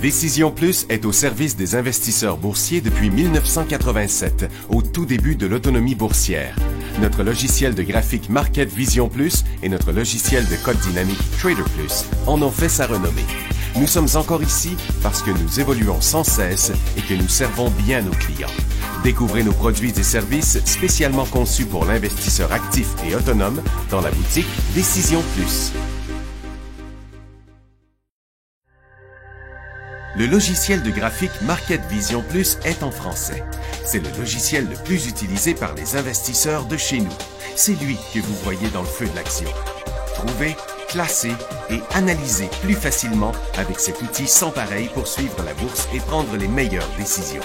Décision Plus est au service des investisseurs boursiers depuis 1987, au tout début de l'autonomie boursière. Notre logiciel de graphique Market Vision Plus et notre logiciel de code dynamique Trader Plus en ont fait sa renommée. Nous sommes encore ici parce que nous évoluons sans cesse et que nous servons bien nos clients. Découvrez nos produits et services spécialement conçus pour l'investisseur actif et autonome dans la boutique Décision Plus. Le logiciel de graphique Market Vision Plus est en français. C'est le logiciel le plus utilisé par les investisseurs de chez nous. C'est lui que vous voyez dans le feu de l'action. Trouvez, classez et analysez plus facilement avec cet outil sans pareil pour suivre la bourse et prendre les meilleures décisions.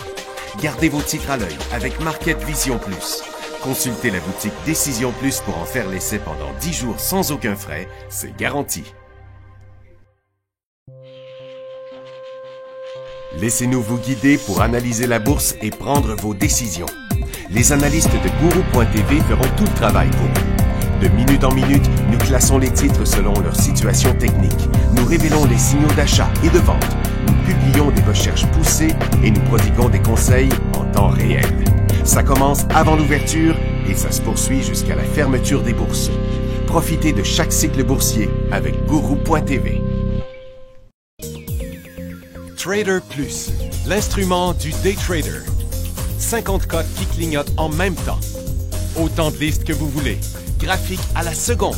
Gardez vos titres à l'œil avec Market Vision Plus. Consultez la boutique Décision Plus pour en faire l'essai pendant 10 jours sans aucun frais. C'est garanti. Laissez-nous vous guider pour analyser la bourse et prendre vos décisions. Les analystes de Guru.tv feront tout le travail pour vous. De minute en minute, nous classons les titres selon leur situation technique. Nous révélons les signaux d'achat et de vente. Nous publions des recherches poussées et nous prodiguons des conseils en temps réel. Ça commence avant l'ouverture et ça se poursuit jusqu'à la fermeture des bourses. Profitez de chaque cycle boursier avec Guru.tv. Trader Plus, l'instrument du day trader. 50 cotes qui clignotent en même temps. Autant de listes que vous voulez. Graphiques à la seconde.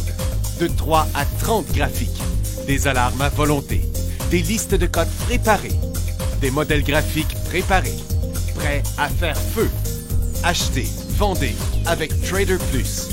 De 3 à 30 graphiques. Des alarmes à volonté. Des listes de cotes préparées. Des modèles graphiques préparés. Prêts à faire feu. Achetez, vendez avec Trader Plus.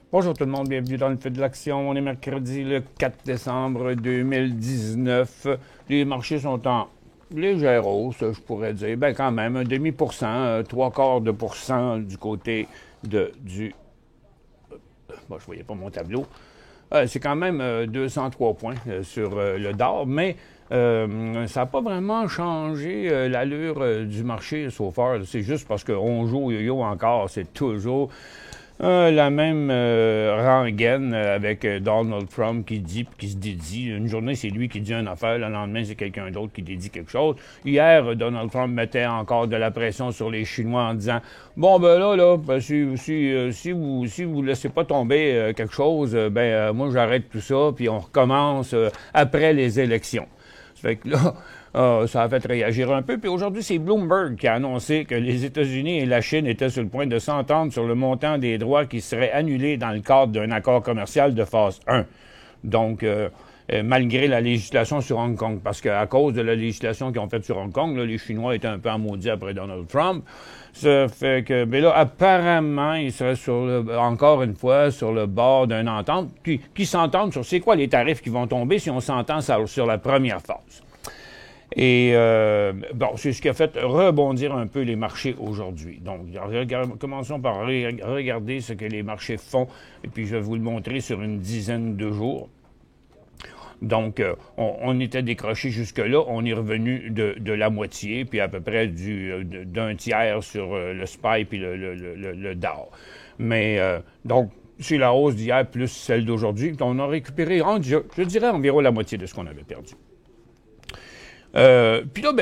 Bonjour tout le monde, bienvenue dans le feu de l'action. On est mercredi le 4 décembre 2019. Les marchés sont en légère hausse, je pourrais dire. Ben quand même, un demi%, 0,75% du côté du... Bon, je voyais pas mon tableau. C'est quand même 203 points sur le DAR, mais ça n'a pas vraiment changé l'allure du marché so far. C'est juste parce qu'on joue au yo-yo encore, c'est toujours... la même rengaine avec Donald Trump qui dit puis qui se dédie. Une journée, c'est lui qui dit une affaire, le lendemain, c'est quelqu'un d'autre qui dédie quelque chose. Hier, Donald Trump mettait encore de la pression sur les Chinois en disant « Bon, ben là, ben, si vous laissez pas tomber quelque chose, moi, j'arrête tout ça, puis on recommence après les élections. » Ça fait que là... ça a fait réagir un peu. Puis aujourd'hui, c'est Bloomberg qui a annoncé que les États-Unis et la Chine étaient sur le point de s'entendre sur le montant des droits qui seraient annulés dans le cadre d'un accord commercial de phase 1. Donc, malgré la législation sur Hong Kong, parce qu'à cause de la législation qu'ils ont faite sur Hong Kong, là, les Chinois étaient un peu en maudit après Donald Trump. Ça fait que, mais là, apparemment, ils seraient encore une fois sur le bord d'une entente qui s'entendent sur c'est quoi les tarifs qui vont tomber si on s'entend sur la première phase. Et bon, c'est ce qui a fait rebondir un peu les marchés aujourd'hui. Donc, commençons par regarder ce que les marchés font, et puis je vais vous le montrer sur une dizaine de jours. Donc, on était décroché jusque-là, on est revenu de la moitié, puis à peu près d'un tiers sur le SPY puis le DAO. Mais, donc, c'est la hausse d'hier plus celle d'aujourd'hui. On a récupéré, je dirais, environ la moitié de ce qu'on avait perdu. Puis là,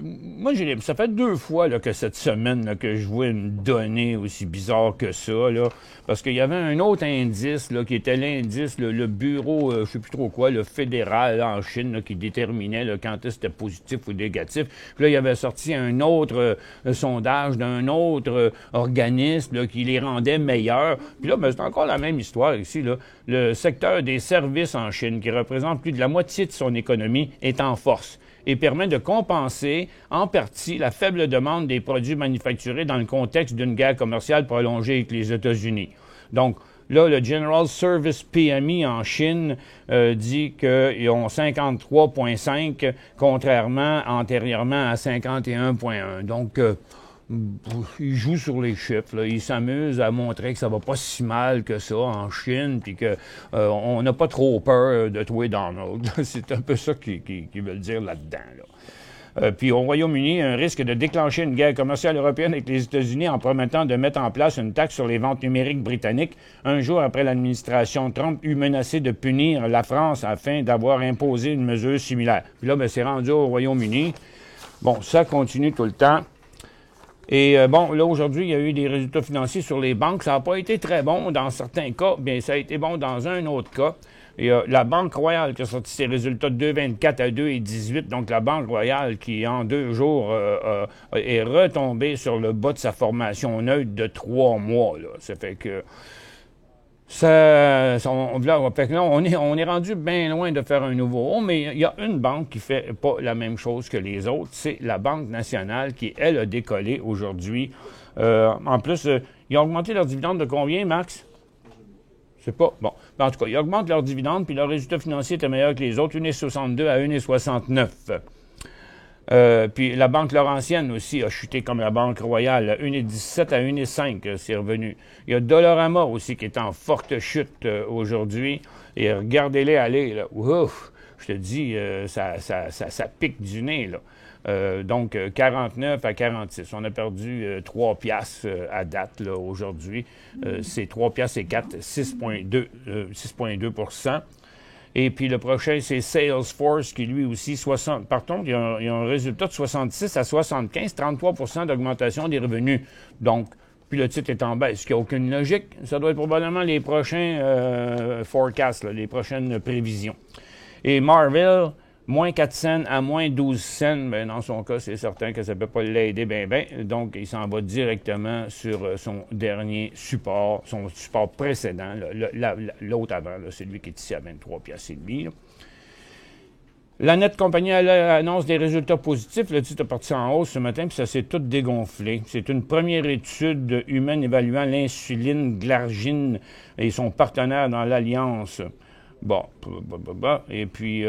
moi, ça fait 2 fois là, que cette semaine là, que je vois une donnée aussi bizarre que ça, là, parce qu'il y avait un autre indice là, qui était l'indice, le bureau, je sais plus trop quoi, le fédéral là, en Chine, là, qui déterminait là, quand c'était positif ou négatif. Puis là, il avait sorti un autre sondage d'un autre organisme là, qui les rendait meilleurs. Puis là, c'est encore la même histoire ici. Là. Le secteur des services en Chine, qui représente plus de la moitié de son économie, est en force et permet de compenser en partie la faible demande des produits manufacturés dans le contexte d'une guerre commerciale prolongée avec les États-Unis. Donc, Là, le General Service PMI en Chine dit qu'ils ont 53,5 contrairement antérieurement à 51,1. Donc, ils jouent sur les chiffres. Là. Ils s'amusent à montrer que ça va pas si mal que ça en Chine, puis qu'on n'a pas trop peur de tuer Donald. C'est un peu ça qu'ils veulent dire là-dedans. Là. Puis au Royaume-Uni, un risque de déclencher une guerre commerciale européenne avec les États-Unis en promettant de mettre en place une taxe sur les ventes numériques britanniques, un jour après l'administration Trump eut menacé de punir la France afin d'avoir imposé une mesure similaire. Puis là, c'est rendu au Royaume-Uni. Bon, ça continue tout le temps. Et bon, là, aujourd'hui, il y a eu des résultats financiers sur les banques. Ça n'a pas été très bon dans certains cas, bien ça a été bon dans un autre cas. Il y a la Banque Royale qui a sorti ses résultats de 2,24 à 2,18. Donc, la Banque Royale qui, en 2 jours, est retombée sur le bas de sa formation neutre de 3 mois. Là. Ça fait que... on est rendu bien loin de faire un nouveau haut, mais il y a une banque qui fait pas la même chose que les autres. C'est la Banque nationale qui, elle, a décollé aujourd'hui. En plus, ils ont augmenté leur dividende de combien, Max? C'est pas... Bon. En tout cas, ils augmentent leurs dividendes, puis leur résultat financier était meilleur que les autres, 1,62 à 1,69. Puis la Banque Laurentienne aussi a chuté comme la Banque Royale, 1,17 à 1,5, c'est revenu. Il y a Dollarama aussi qui est en forte chute aujourd'hui. Et regardez-les aller, là. Ouf! Je te dis, ça pique du nez, là. Donc, 49 à 46. On a perdu 3 piastres à date, là, aujourd'hui. C'est 3 piastres et 4, 6,2 %. Et puis, le prochain, c'est Salesforce, qui, lui aussi, par contre, il y a un résultat de 66 à 75, 33 % d'augmentation des revenus. Donc, puis le titre est en baisse, ce qui n'a aucune logique. Ça doit être probablement les prochains forecasts, là, les prochaines prévisions. Et Marvell, moins 4 cents à moins 12 cents, bien, dans son cas, c'est certain que ça ne peut pas l'aider bien. Donc, il s'en va directement sur son dernier support, son support précédent, l'autre avant, là, c'est lui qui est ici à 23 piastres et demi. Là. La Net Compagnie annonce des résultats positifs. Le titre est parti en hausse ce matin, puis ça s'est tout dégonflé. C'est une première étude humaine évaluant l'insuline glargine et son partenaire dans l'Alliance. Bon, et puis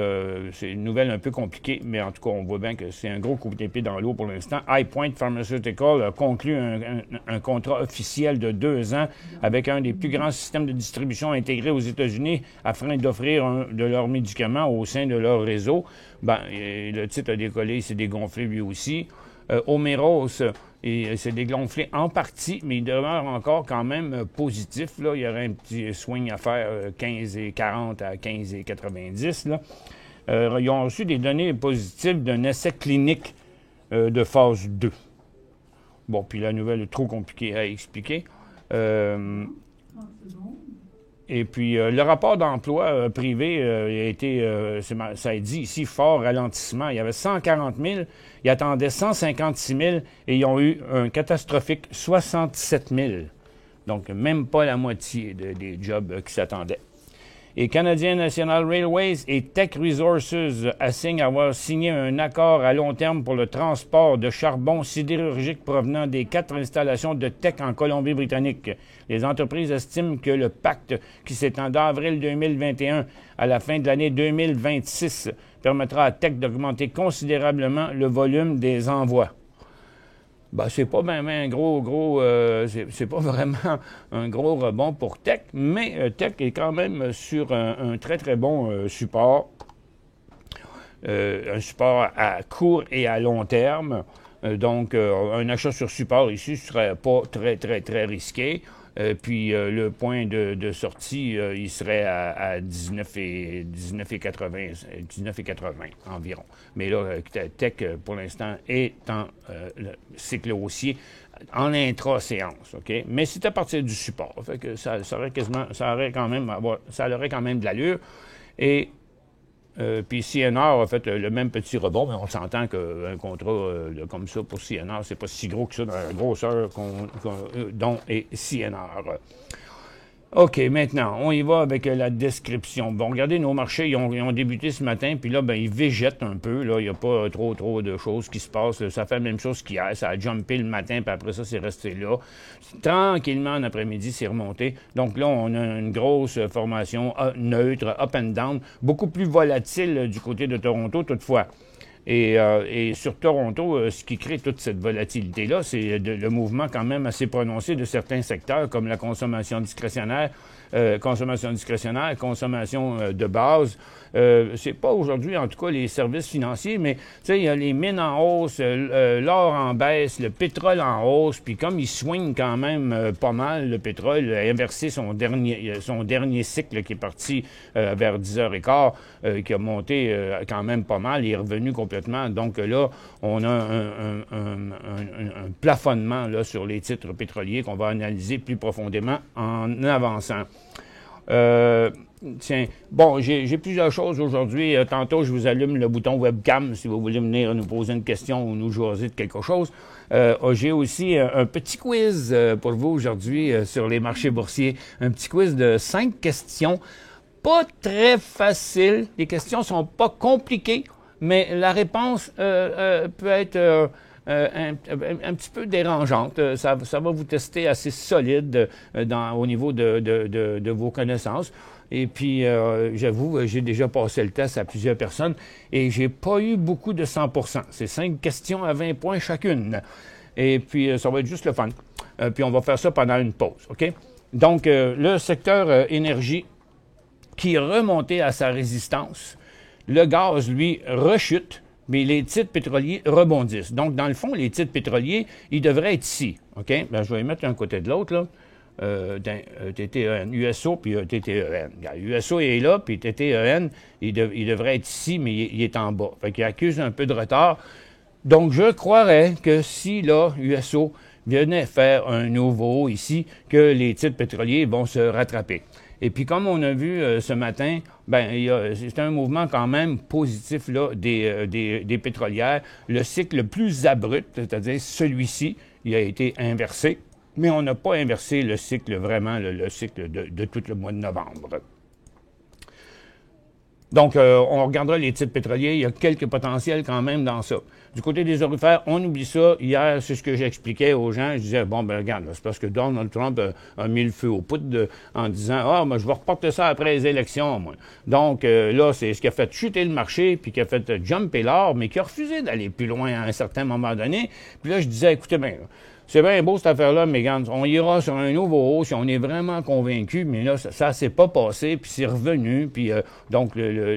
c'est une nouvelle un peu compliquée, mais en tout cas, on voit bien que c'est un gros coup d'épée dans l'eau pour l'instant. High Point Pharmaceutical a conclu un contrat officiel de 2 ans avec un des plus grands systèmes de distribution intégrés aux États-Unis afin d'offrir de leurs médicaments au sein de leur réseau. Ben, le titre a décollé, il s'est dégonflé lui aussi. Omeros, et s'est dégonflé en partie, mais il demeure encore quand même positif. Là. Il y aurait un petit swing à faire 15,40 à 15,90. Là. Ils ont reçu des données positives d'un essai clinique de phase 2. Bon, puis la nouvelle est trop compliquée à expliquer. Et puis, le rapport d'emploi privé a été, ça a dit ici, fort ralentissement. Il y avait 140 000, ils attendaient 156 000 et ils ont eu un catastrophique 67 000. Donc, même pas la moitié des jobs qui s'attendaient. Et Canadian National Railways et Tech Resources assignent avoir signé un accord à long terme pour le transport de charbon sidérurgique provenant des 4 installations de Teck en Colombie-Britannique. Les entreprises estiment que le pacte, qui s'étend d'avril 2021 à la fin de l'année 2026, permettra à Teck d'augmenter considérablement le volume des envois. Ben, c'est pas même un c'est pas vraiment un gros rebond pour Teck, mais Teck est quand même sur un très, très bon support. Un support à court et à long terme. Donc, un achat sur support ici ne serait pas très, très, très risqué. Puis le point de sortie, il serait à 19,80 environ. Mais là, Teck, pour l'instant, est en cycle haussier en intra-séance, OK? Mais c'est à partir du support. Fait que ça aurait quand même de l'allure. Et puis CNR a fait le même petit rebond, mais on s'entend qu'un contrat comme ça pour CNR, c'est pas si gros que ça dans la grosseur dont est CNR. OK, maintenant, on y va avec la description. Bon, regardez, nos marchés, ils ont débuté ce matin, puis là, ben, ils végètent un peu. Là, il n'y a pas trop de choses qui se passent. Ça fait la même chose qu'hier. Ça a jumpé le matin, puis après ça, c'est resté là. Tranquillement, en après-midi, c'est remonté. Donc là, on a une grosse formation neutre, up and down, beaucoup plus volatile du côté de Toronto, toutefois. Et sur Toronto, ce qui crée toute cette volatilité-là, c'est le mouvement quand même assez prononcé de certains secteurs, comme la consommation discrétionnaire, consommation de base. C'est pas aujourd'hui, en tout cas, les services financiers, mais tu sais, il y a les mines en hausse, l'or en baisse, le pétrole en hausse, puis comme il swing quand même pas mal, le pétrole a inversé son dernier cycle qui est parti vers 10h15, qui a monté quand même pas mal, il est revenu complètement. Donc là, on a un plafonnement là, sur les titres pétroliers qu'on va analyser plus profondément en avançant. Tiens, bon, j'ai plusieurs choses aujourd'hui. Tantôt, je vous allume le bouton webcam si vous voulez venir nous poser une question ou nous jaser de quelque chose. J'ai aussi un petit quiz pour vous aujourd'hui sur les marchés boursiers. Un petit quiz de 5 questions. Pas très facile. Les questions sont pas compliquées, mais la réponse peut être un petit peu dérangeante. Ça va vous tester assez solide au niveau de vos connaissances. Et puis, j'avoue, j'ai déjà passé le test à plusieurs personnes et j'ai pas eu beaucoup de 100%. C'est 5 questions à 20 points chacune. Et puis, ça va être juste le fun. Puis, on va faire ça pendant une pause, OK? Donc, le secteur énergie qui est remonté à sa résistance. Le gaz, lui, rechute. Mais les titres pétroliers rebondissent. Donc, dans le fond, les titres pétroliers, ils devraient être ici. OK? Bien, je vais les mettre un côté de l'autre, là. TTEN, USO, puis TTEN. USO est là, puis TTEN, il devrait être ici, mais il est en bas. Fait qu'il accuse un peu de retard. Donc, je croirais que si, là, USO venait faire un nouveau ici, que les titres pétroliers vont se rattraper. Et puis, comme on a vu ce matin, ben, c'est un mouvement quand même positif là, des pétrolières. Le cycle le plus abrupt, c'est-à-dire celui-ci, il a été inversé, mais on n'a pas inversé le cycle vraiment, le cycle de tout le mois de novembre. Donc, on regardera les titres pétroliers. Il y a quelques potentiels quand même dans ça. Du côté des orifères, on oublie ça. Hier, c'est ce que j'expliquais aux gens. Je disais, bon, ben regarde, c'est parce que Donald Trump a mis le feu aux poudres en disant, ah, mais je vais reporter ça après les élections, moi. Donc, là, c'est ce qui a fait chuter le marché, puis qui a fait jumper l'or, mais qui a refusé d'aller plus loin à un certain moment donné. Puis là, je disais, écoutez bien, c'est bien beau cette affaire-là, mais regarde, on ira sur un nouveau haut si on est vraiment convaincu, mais là, ça s'est pas passé, puis c'est revenu, puis donc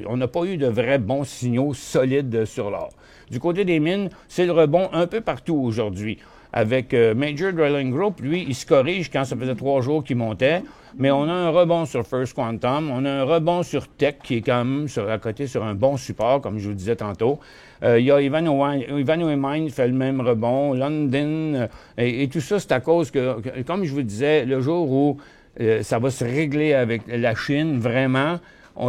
on n'a pas eu de vrais bons signaux solides sur l'or. Du côté des mines, c'est le rebond un peu partout aujourd'hui. Avec Major Drilling Group, lui, il se corrige quand ça faisait 3 jours qu'il montait, mais on a un rebond sur First Quantum, on a un rebond sur Tech qui est quand même à côté sur un bon support, comme je vous disais tantôt. Il y a Ivanhoe Mines fait le même rebond, London, et tout ça, c'est à cause que, comme je vous disais, le jour où ça va se régler avec la Chine, vraiment,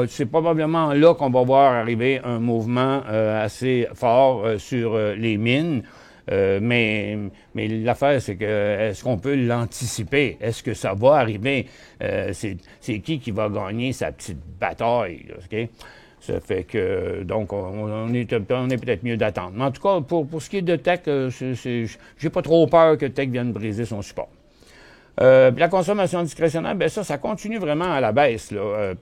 c'est probablement là qu'on va voir arriver un mouvement assez fort sur les mines. Mais l'affaire, c'est que est-ce qu'on peut l'anticiper? Est-ce que ça va arriver? C'est qui va gagner sa petite bataille? Là, okay? Ça fait que, donc, on est peut-être mieux d'attendre. Mais en tout cas, pour ce qui est de Tech, j'ai pas trop peur que Tech vienne briser son support. La consommation discrétionnaire, bien ça continue vraiment à la baisse. Là.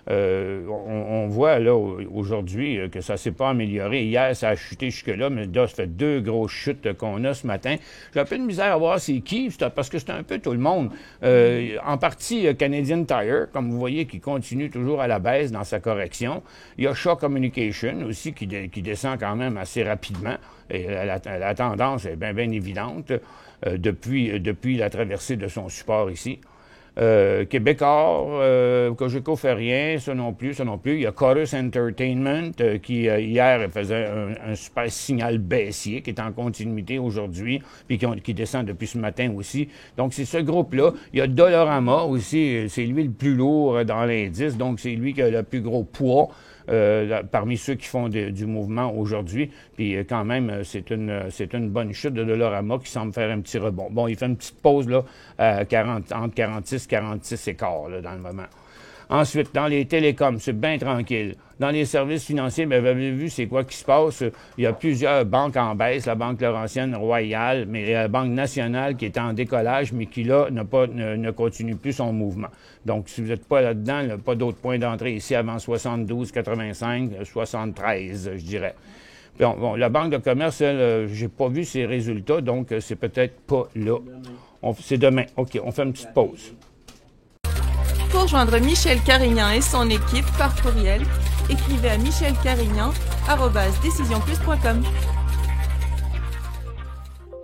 On voit là aujourd'hui que ça ne s'est pas amélioré. Hier, ça a chuté jusque-là, mais là, ça fait 2 grosses chutes qu'on a ce matin. J'ai un peu de misère à voir c'est qui, parce que c'est un peu tout le monde. En partie, Canadian Tire, comme vous voyez, qui continue toujours à la baisse dans sa correction. Il y a Shaw Communication aussi qui descend quand même assez rapidement. Et la tendance est bien évidente depuis la traversée de son support ici. Québécois, Cogeco fait rien, ça non plus. Il y a Chorus Entertainment qui, hier, faisait un super signal baissier qui est en continuité aujourd'hui, puis qui descend depuis ce matin aussi. Donc, c'est ce groupe-là. Il y a Dollarama aussi, c'est lui le plus lourd dans l'indice, donc c'est lui qui a le plus gros poids. parmi ceux qui font du mouvement aujourd'hui. Puis quand même, c'est une bonne chute de Dollarama qui semble faire un petit rebond. Bon, il fait une petite pause là, entre 46 et 46 écarts là, dans le moment. Ensuite, dans les télécoms, c'est bien tranquille. Dans les services financiers, bien, vous avez vu c'est quoi qui se passe. Il y a plusieurs banques en baisse, la Banque Laurentienne, Royale, mais la Banque nationale qui est en décollage, mais qui, là, ne continue plus son mouvement. Donc, si vous n'êtes pas là-dedans, il n'y a pas d'autres points d'entrée ici avant 72,85, 73, je dirais. Bon, la Banque de commerce, elle, j'ai pas vu ses résultats, donc c'est peut-être pas là. C'est demain. OK, on fait une petite pause. Pour joindre Michel Carignan et son équipe par courriel, écrivez à michelcarignan@decisionplus.com.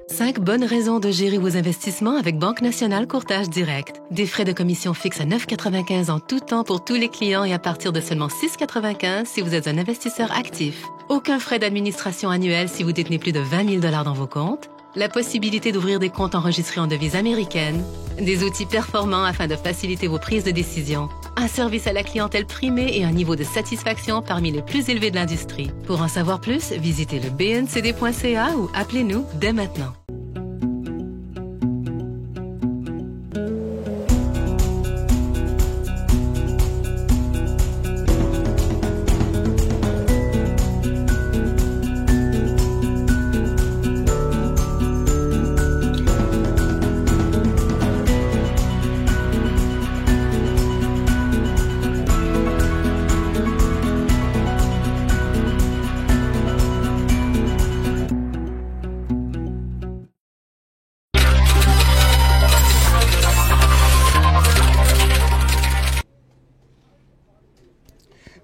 5 bonnes raisons de gérer vos investissements avec Banque Nationale Courtage Direct. Des frais de commission fixes à 9,95 en tout temps pour tous les clients et à partir de seulement 6,95 si vous êtes un investisseur actif. Aucun frais d'administration annuel si vous détenez plus de 20 000 $ dans vos comptes. La possibilité d'ouvrir des comptes enregistrés en devise américaine. Des outils performants afin de faciliter vos prises de décision. Un service à la clientèle primé et un niveau de satisfaction parmi les plus élevés de l'industrie. Pour en savoir plus, visitez le bncd.ca ou appelez-nous dès maintenant.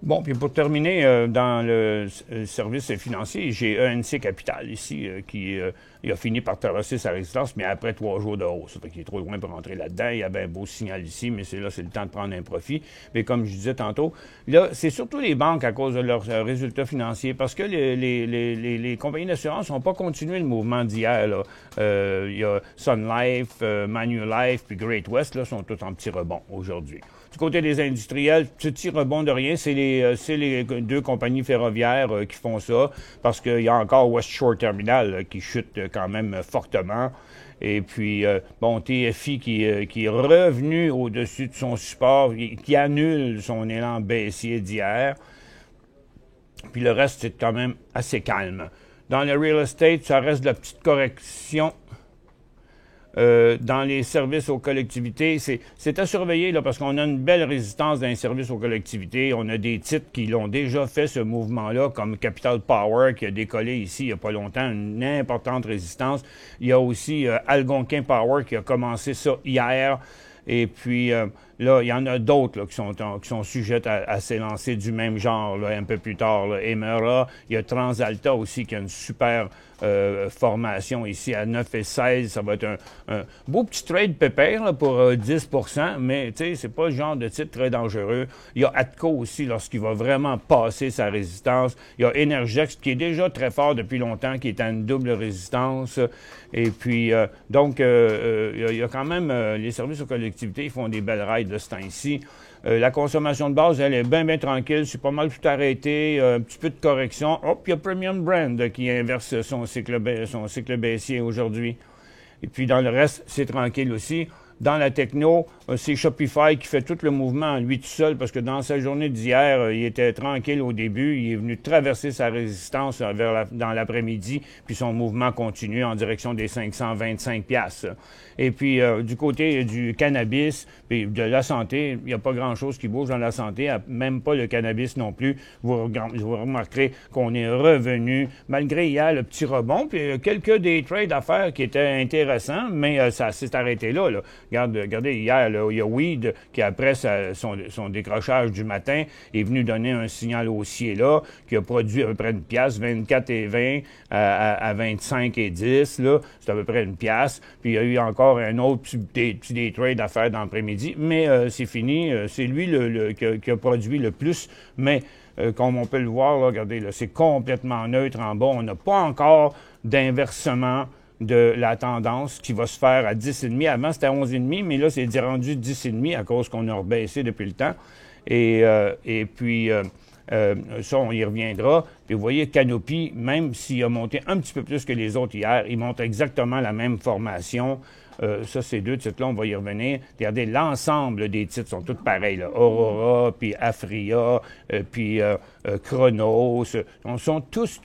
Bon, puis pour terminer, dans le service financier, j'ai ENC Capital ici qui il a fini par traverser sa résistance, mais après 3 jours de hausse. Ça fait qu'il est trop loin pour rentrer là-dedans. Il y avait un beau signal ici, mais c'est le temps de prendre un profit. Mais comme je disais tantôt, là, c'est surtout les banques à cause de leurs résultats financiers, parce que les compagnies d'assurance n'ont pas continué le mouvement d'hier. Il y a Sun Life, Manulife, puis Great West, là, sont tous en petit rebond aujourd'hui. Du côté des industriels, petit rebond de rien, c'est les 2 compagnies ferroviaires qui font ça, parce qu'il y a encore West Shore Terminal qui chute quand même fortement. Et puis, bon, TFI qui est revenu au-dessus de son support, qui annule son élan baissier d'hier. Puis le reste, c'est quand même assez calme. Dans le real estate, ça reste de la petite correction. Dans les services aux collectivités, c'est à surveiller là, parce qu'on a une belle résistance dans les services aux collectivités. On a des titres qui l'ont déjà fait, ce mouvement-là, comme Capital Power qui a décollé ici il n'y a pas longtemps, une importante résistance. Il y a aussi Algonquin Power qui a commencé ça hier. Et puis là, il y en a d'autres là, qui sont sujettes à s'élancer du même genre là, un peu plus tard. Là. Emera, il y a Transalta aussi qui a une super formation ici à 9,16. Ça va être un beau petit trade pépère là, pour 10 %, mais tu sais, c'est pas le genre de titre très dangereux. Il y a Atco aussi lorsqu'il va vraiment passer sa résistance. Il y a Energex qui est déjà très fort depuis longtemps, qui est à une double résistance. Et puis, donc, il y a quand même les services aux collectivités, ils font des belles raids de ce temps-ci. La consommation de base, elle est bien, bien tranquille. C'est pas mal tout arrêté. Un petit peu de correction. Hop, il y a Premium Brand qui inverse son cycle baissier aujourd'hui. Et puis, dans le reste, c'est tranquille aussi. Dans la techno, c'est Shopify qui fait tout le mouvement lui tout seul parce que dans sa journée d'hier, il était tranquille au début. Il est venu traverser sa résistance dans l'après-midi, puis son mouvement continue en direction des 525 $. Et puis, du côté du cannabis, puis de la santé, il n'y a pas grand-chose qui bouge dans la santé, même pas le cannabis non plus. Vous remarquerez qu'on est revenu, malgré hier le petit rebond, puis quelques day trades à faire qui étaient intéressants, mais ça s'est arrêté là. Regardez, hier, là, il y a Weed qui, après son décrochage du matin, est venu donner un signal haussier là, qui a produit à peu près une pièce, 24,20 à 25,10. Là, c'est à peu près une pièce. Puis il y a eu encore un autre petit day trade à faire dans l'après-midi, mais c'est fini. C'est lui qui a produit le plus, mais comme on peut le voir, là, regardez, là, c'est complètement neutre en bas. On n'a pas encore d'inversement de la tendance qui va se faire à 10,5. Avant, c'était à 11,5, mais là, c'est rendu 10,5 à cause qu'on a rebaissé depuis le temps. Et puis, Ça, on y reviendra. Puis vous voyez, Canopy, même s'il a monté un petit peu plus que les autres hier, il montre exactement la même formation. Ça, ces deux titres-là, on va y revenir. Regardez, l'ensemble des titres sont tous pareils, là. Aurora, puis Afria, puis Chronos. On sont tous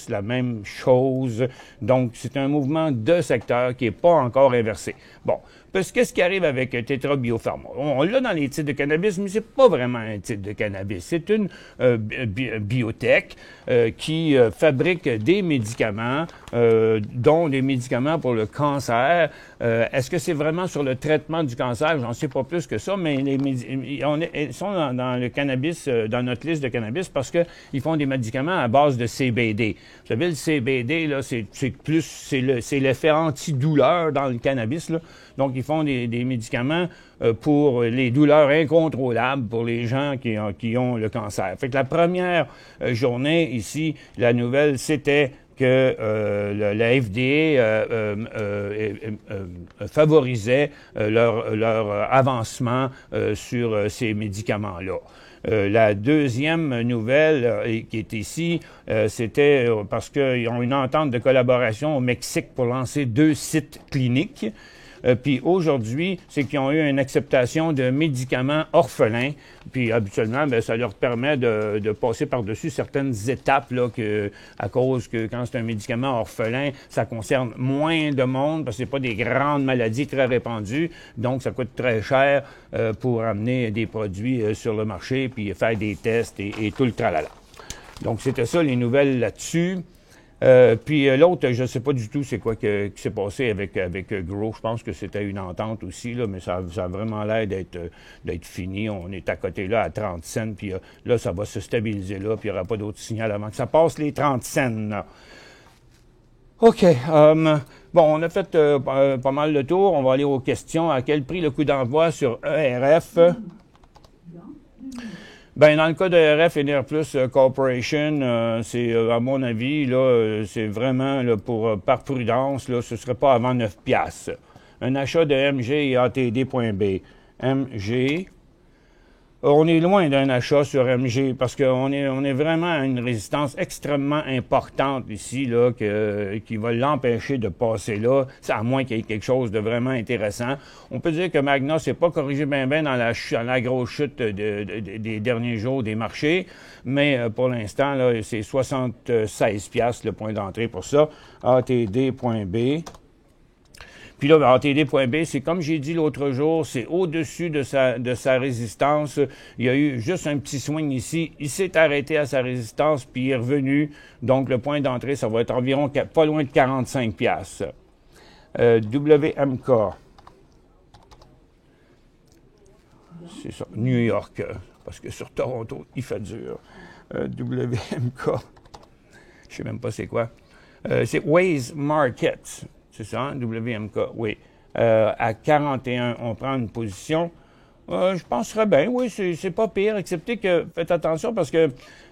la même chose. Donc, c'est un mouvement de secteur qui n'est pas encore inversé. Bon. Parce que qu'est-ce qui arrive avec Tetra Biopharma? On l'a dans les titres de cannabis, mais c'est pas vraiment un titre de cannabis. C'est une biotech qui fabrique des médicaments, dont des médicaments pour le cancer. Est-ce que c'est vraiment sur le traitement du cancer? J'en sais pas plus que ça, mais ils sont dans le cannabis, dans notre liste de cannabis, parce qu'ils font des médicaments à base de CBD. Vous savez, le CBD, là, c'est l'effet antidouleur dans le cannabis, là. Donc, ils font des médicaments pour les douleurs incontrôlables pour les gens qui ont le cancer. Fait que la première journée ici, la nouvelle, c'était que la FDA favorisait leur avancement sur ces médicaments-là. La deuxième nouvelle qui est ici, c'était parce qu'ils ont une entente de collaboration au Mexique pour lancer 2 sites cliniques. Puis aujourd'hui, c'est qu'ils ont eu une acceptation de médicaments orphelins. Puis habituellement, bien, ça leur permet de passer par-dessus certaines étapes, là, à cause que quand c'est un médicament orphelin, ça concerne moins de monde, parce que c'est pas des grandes maladies très répandues. Donc, ça coûte très cher pour amener des produits sur le marché, puis faire des tests et tout le tralala. Donc, c'était ça, les nouvelles là-dessus. Puis l'autre, je ne sais pas du tout c'est quoi qui s'est passé avec Grow. Je pense que c'était une entente aussi, là, mais ça a vraiment l'air d'être fini. On est à côté là à 30 cents, puis là, ça va se stabiliser là, puis il n'y aura pas d'autre signal avant que ça passe les 30 cents. Là. OK. Bon, on a fait pas mal de tours. On va aller aux questions. À quel prix le coup d'envoi sur ERF? Ben dans le cas de RF Enerplus Corporation, c'est à mon avis là, c'est vraiment là, par prudence là, ce serait pas avant 9 $. Un achat de MG et ATD.B. MG. On est loin d'un achat sur MG parce qu'on est vraiment à une résistance extrêmement importante ici, là, qui va l'empêcher de passer là, à moins qu'il y ait quelque chose de vraiment intéressant. On peut dire que Magna s'est pas corrigé bien dans la grosse chute des derniers jours des marchés, mais pour l'instant, là, c'est 76 $ le point d'entrée pour ça. ATD.B. Puis là, ATD.B, c'est comme j'ai dit l'autre jour, c'est au-dessus de sa résistance. Il y a eu juste un petit swing ici. Il s'est arrêté à sa résistance, puis il est revenu. Donc, le point d'entrée, ça va être environ pas loin de 45 $. WMK. C'est ça, New York, parce que sur Toronto, il fait dur. WMK. Je sais même pas c'est quoi. C'est Waze Markets. C'est ça, hein? WMK, oui. À 41, on prend une position. Je penserais bien, oui, c'est pas pire, excepté que, faites attention parce que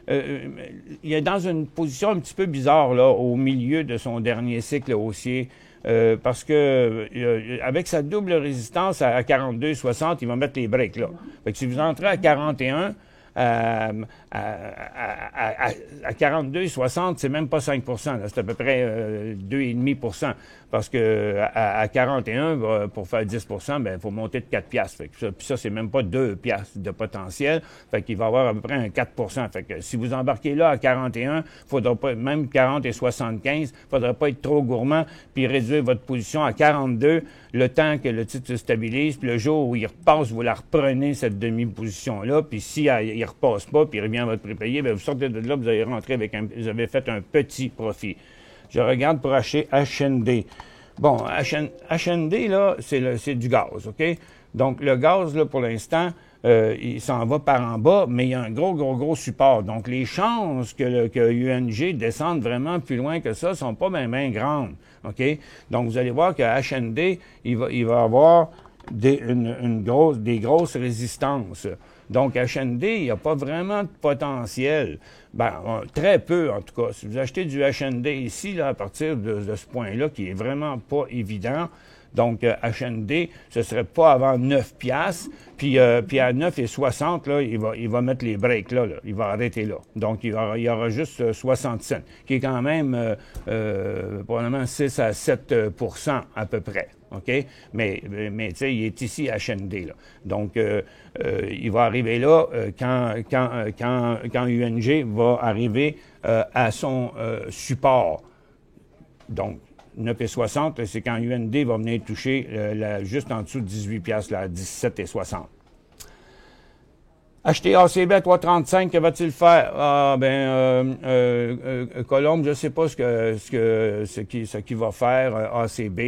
il est dans une position un petit peu bizarre, là, au milieu de son dernier cycle haussier. Parce que avec sa double résistance à 42,60, il va mettre les breaks, là. Fait que si vous entrez à 41, à 42,60, c'est même pas 5 %, là, c'est à peu près 2,5 %. Parce que à 41, pour faire 10 %, ben, il faut monter de 4 $. Fait que puis ça, c'est même pas 2 $ de potentiel. Fait qu'il va y avoir à peu près un 4 %. Fait que si vous embarquez là à 41, faudra pas, même 40 et 75, faudra pas être trop gourmand, puis réduire votre position à 42, le temps que le titre se stabilise, puis le jour où il repasse, vous la reprenez, cette demi-position-là, puis si il repasse pas, puis il revient à votre prépayé, bien, vous sortez de là, vous allez rentrer vous avez fait un petit profit. Je regarde pour acheter HND. Bon, HND, là, c'est du gaz, OK? Donc, le gaz, là, pour l'instant, il s'en va par en bas, mais il y a un gros support. Donc, les chances que UNG descende vraiment plus loin que ça sont pas bien grandes, OK? Donc, vous allez voir que HND, il va avoir des grosses résistances. Donc, HND, il n'y a pas vraiment de potentiel. Ben, très peu, en tout cas. Si vous achetez du HND ici, là, à partir de ce point-là, qui est vraiment pas évident, Donc, HND, ce serait pas avant 9 piastres. Puis à 9,60, là, il va mettre les breaks là. Il va arrêter là. Donc, il y aura juste 60 cents, qui est quand même probablement 6 à 7 % à peu près. OK? Mais tu sais, il est ici à HND, là. Donc, il va arriver là quand UNG va arriver à son support. Donc, 9,60, c'est quand UND va venir toucher juste en dessous de 18 piastres, là, à 17,60. Acheter ACB à 3,35, que va-t-il faire? Ah, Colombe, je ne sais pas ce qu'il va faire, ACB.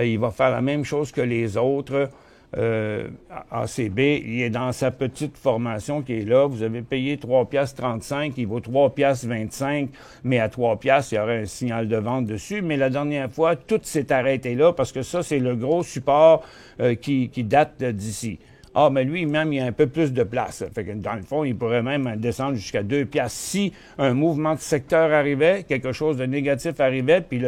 Il va faire la même chose que les autres. ACB, il est dans sa petite formation qui est là. Vous avez payé 3,35 $, il vaut 3,25 $, mais à 3 $, il y aurait un signal de vente dessus. Mais la dernière fois, tout s'est arrêté là parce que ça, c'est le gros support qui date d'ici. Ah, mais lui, même, il y a un peu plus de place. Fait que dans le fond, il pourrait même descendre jusqu'à 2 $. Si un mouvement de secteur arrivait, quelque chose de négatif arrivait, puis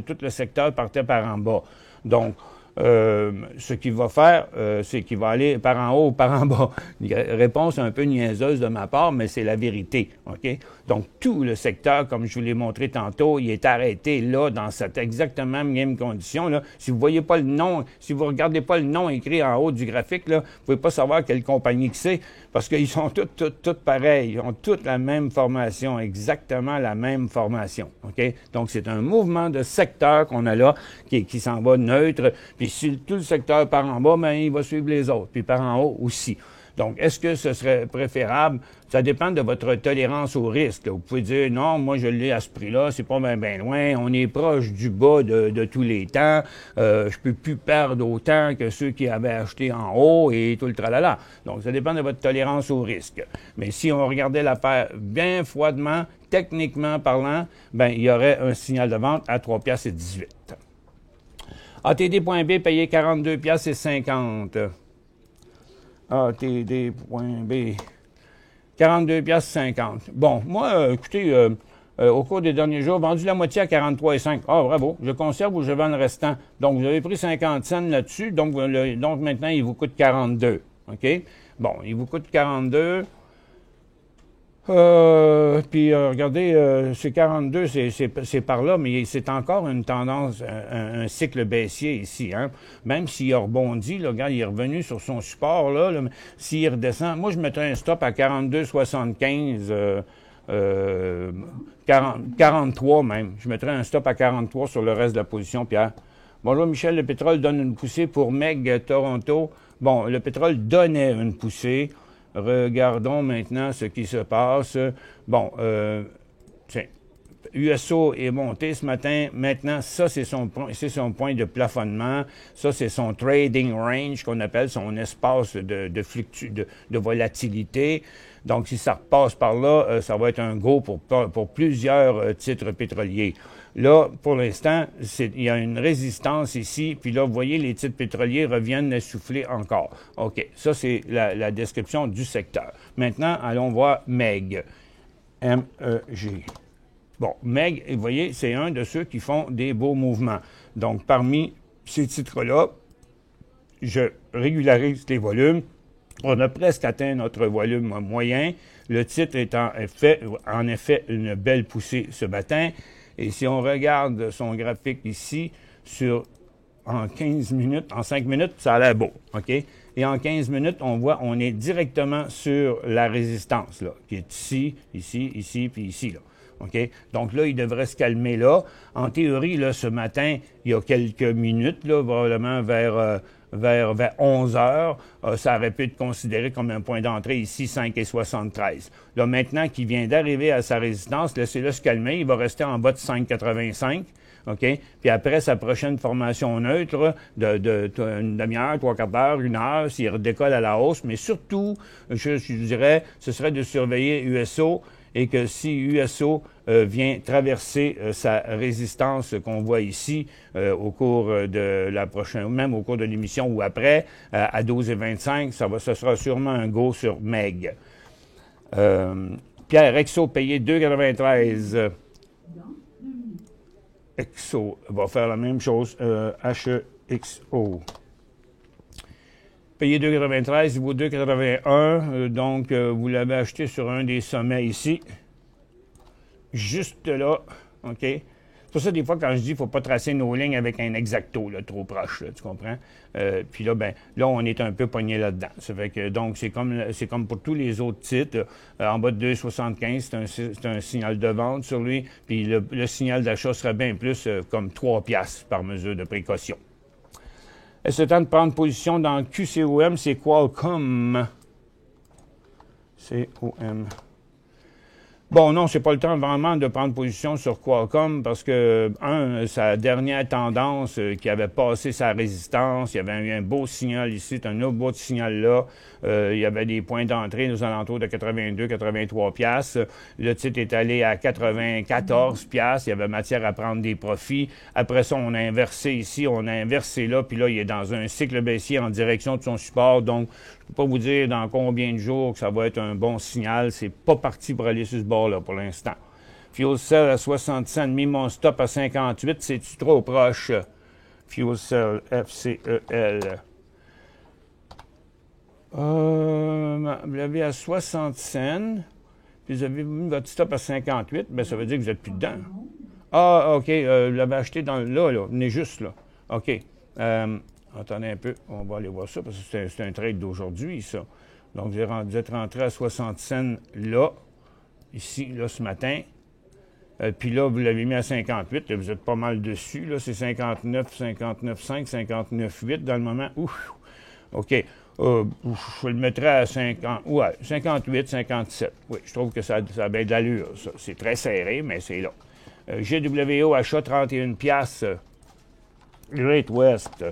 tout le secteur partait par en bas. Donc, ce qu'il va faire, c'est qu'il va aller par en haut ou par en bas. Réponse un peu niaiseuse de ma part, mais c'est la vérité. OK? Donc, tout le secteur, comme je vous l'ai montré tantôt, il est arrêté là, dans cette exactement même condition. Là. Si vous voyez pas le nom, si vous regardez pas le nom écrit en haut du graphique, là, vous pouvez pas savoir quelle compagnie que c'est, parce qu'ils sont toutes pareils. Ils ont toutes la même formation, exactement la même formation. OK? Donc, c'est un mouvement de secteur qu'on a là, qui s'en va neutre. Puis si tout le secteur part en bas, il va suivre les autres, puis par en haut aussi. Donc, est-ce que ce serait préférable? Ça dépend de votre tolérance au risque. Vous pouvez dire, non, moi, je l'ai à ce prix-là, c'est pas bien loin, on est proche du bas de tous les temps, je peux plus perdre autant que ceux qui avaient acheté en haut et tout le tralala. Donc, ça dépend de votre tolérance au risque. Mais si on regardait l'affaire bien froidement, techniquement parlant, il y aurait un signal de vente à 3,18 $. ATD.B payé 42,50 $. ATD.B, 42,50 $. Bon, moi, écoutez, au cours des derniers jours, vendu la moitié à 43,5 $. Ah, bravo, je conserve ou je vends le restant. Donc, vous avez pris 50 cents là-dessus, donc maintenant, il vous coûte 42. OK? Bon, il vous coûte 42. Puis regardez, c'est 42, c'est par là, mais c'est encore une tendance, un cycle baissier ici. Hein? Même s'il a rebondi, là, regarde, il est revenu sur son support, là s'il redescend, moi je mettrais un stop à 42,75, 43 même. Je mettrais un stop à 43 sur le reste de la position, Pierre. Bonjour Michel, le pétrole donne une poussée pour MEG Toronto. Bon, le pétrole donnait une poussée. Regardons maintenant ce qui se passe. Bon, USO est monté ce matin. Maintenant, ça, c'est son point de plafonnement. Ça, c'est son trading range qu'on appelle son espace de volatilité. Donc, si ça repasse par là, ça va être un go pour plusieurs titres pétroliers. Là, pour l'instant, il y a une résistance ici, puis là, vous voyez, les titres pétroliers reviennent essouffler encore. OK, ça, c'est la description du secteur. Maintenant, allons voir MEG. M-E-G. Bon, MEG, vous voyez, c'est un de ceux qui font des beaux mouvements. Donc, parmi ces titres-là, je régularise les volumes. On a presque atteint notre volume moyen. Le titre est en effet une belle poussée ce matin. Et si on regarde son graphique ici, en 15 minutes, en 5 minutes, ça a l'air beau, OK? Et en 15 minutes, on est directement sur la résistance, là, qui est ici, ici, puis ici, là. OK? Donc là, il devrait se calmer là. En théorie, là, ce matin, il y a quelques minutes, là, probablement vers 11 heures, ça aurait pu être considéré comme un point d'entrée ici, 5,73. Là, maintenant qu'il vient d'arriver à sa résistance, laissez-le se calmer, il va rester en bas de 5,85. OK? Puis après sa prochaine formation neutre, une demi-heure, 3/4 d'heure, 1 heure, s'il redécolle à la hausse, mais surtout, je dirais, ce serait de surveiller USO, et que si USO vient traverser sa résistance qu'on voit ici au cours de la prochaine, même au cours de l'émission ou après, à 12,25, ce sera sûrement un go sur MEG. Pierre, Exo payé 2,93. Exo va faire la même chose. XO. Payé 2,93, il vaut 2,81. Donc, vous l'avez acheté sur un des sommets ici. Juste là. OK? C'est pour ça, des fois, quand je dis qu'il ne faut pas tracer nos lignes avec un exacto, là, trop proche, là, tu comprends? Puis là, ben, là, on est un peu pogné là-dedans. Ça fait que, donc, c'est comme pour tous les autres titres. En bas de 2,75, c'est un signal de vente sur lui. Puis le signal d'achat serait bien plus comme 3 piastres par mesure de précaution. Est-ce le temps de prendre position dans QCOM? C'est Qualcomm. COM. Bon, non, c'est pas le temps vraiment de prendre position sur Qualcomm parce que, sa dernière tendance qui avait passé sa résistance, il y avait eu un beau signal ici, un autre beau signal là. Il y avait des points d'entrée aux alentours de 82, 83 piastres. Le titre est allé à 94 piastres. Il y avait matière à prendre des profits. Après ça, on a inversé ici, on a inversé là, puis là, il est dans un cycle baissier en direction de son support. Donc, je ne peux pas vous dire dans combien de jours que ça va être un bon signal. C'est pas parti pour aller sur ce bord-là pour l'instant. Fuel Cell à 60 cents, mis mon stop à 58. C'est-tu trop proche? Fuel Cell, FCEL. Vous l'avez à 60 cents, puis vous avez mis votre stop à 58, bien, ça veut dire que vous n'êtes plus dedans. Ah, OK, vous l'avez acheté là, venez juste là. OK. Attendez un peu, on va aller voir ça, parce que c'est un trade d'aujourd'hui, ça. Donc, vous êtes rentré à 60 cents là, ici, là, ce matin. Puis là, vous l'avez mis à 58, là, vous êtes pas mal dessus, là, c'est 59, 59,5, 59,8 dans le moment. Ouf! OK. Je le mettrais à 58, 57. Oui, je trouve que ça a bien de l'allure, ça. C'est très serré, mais c'est là. GWO, achat 31 piastres. Great West,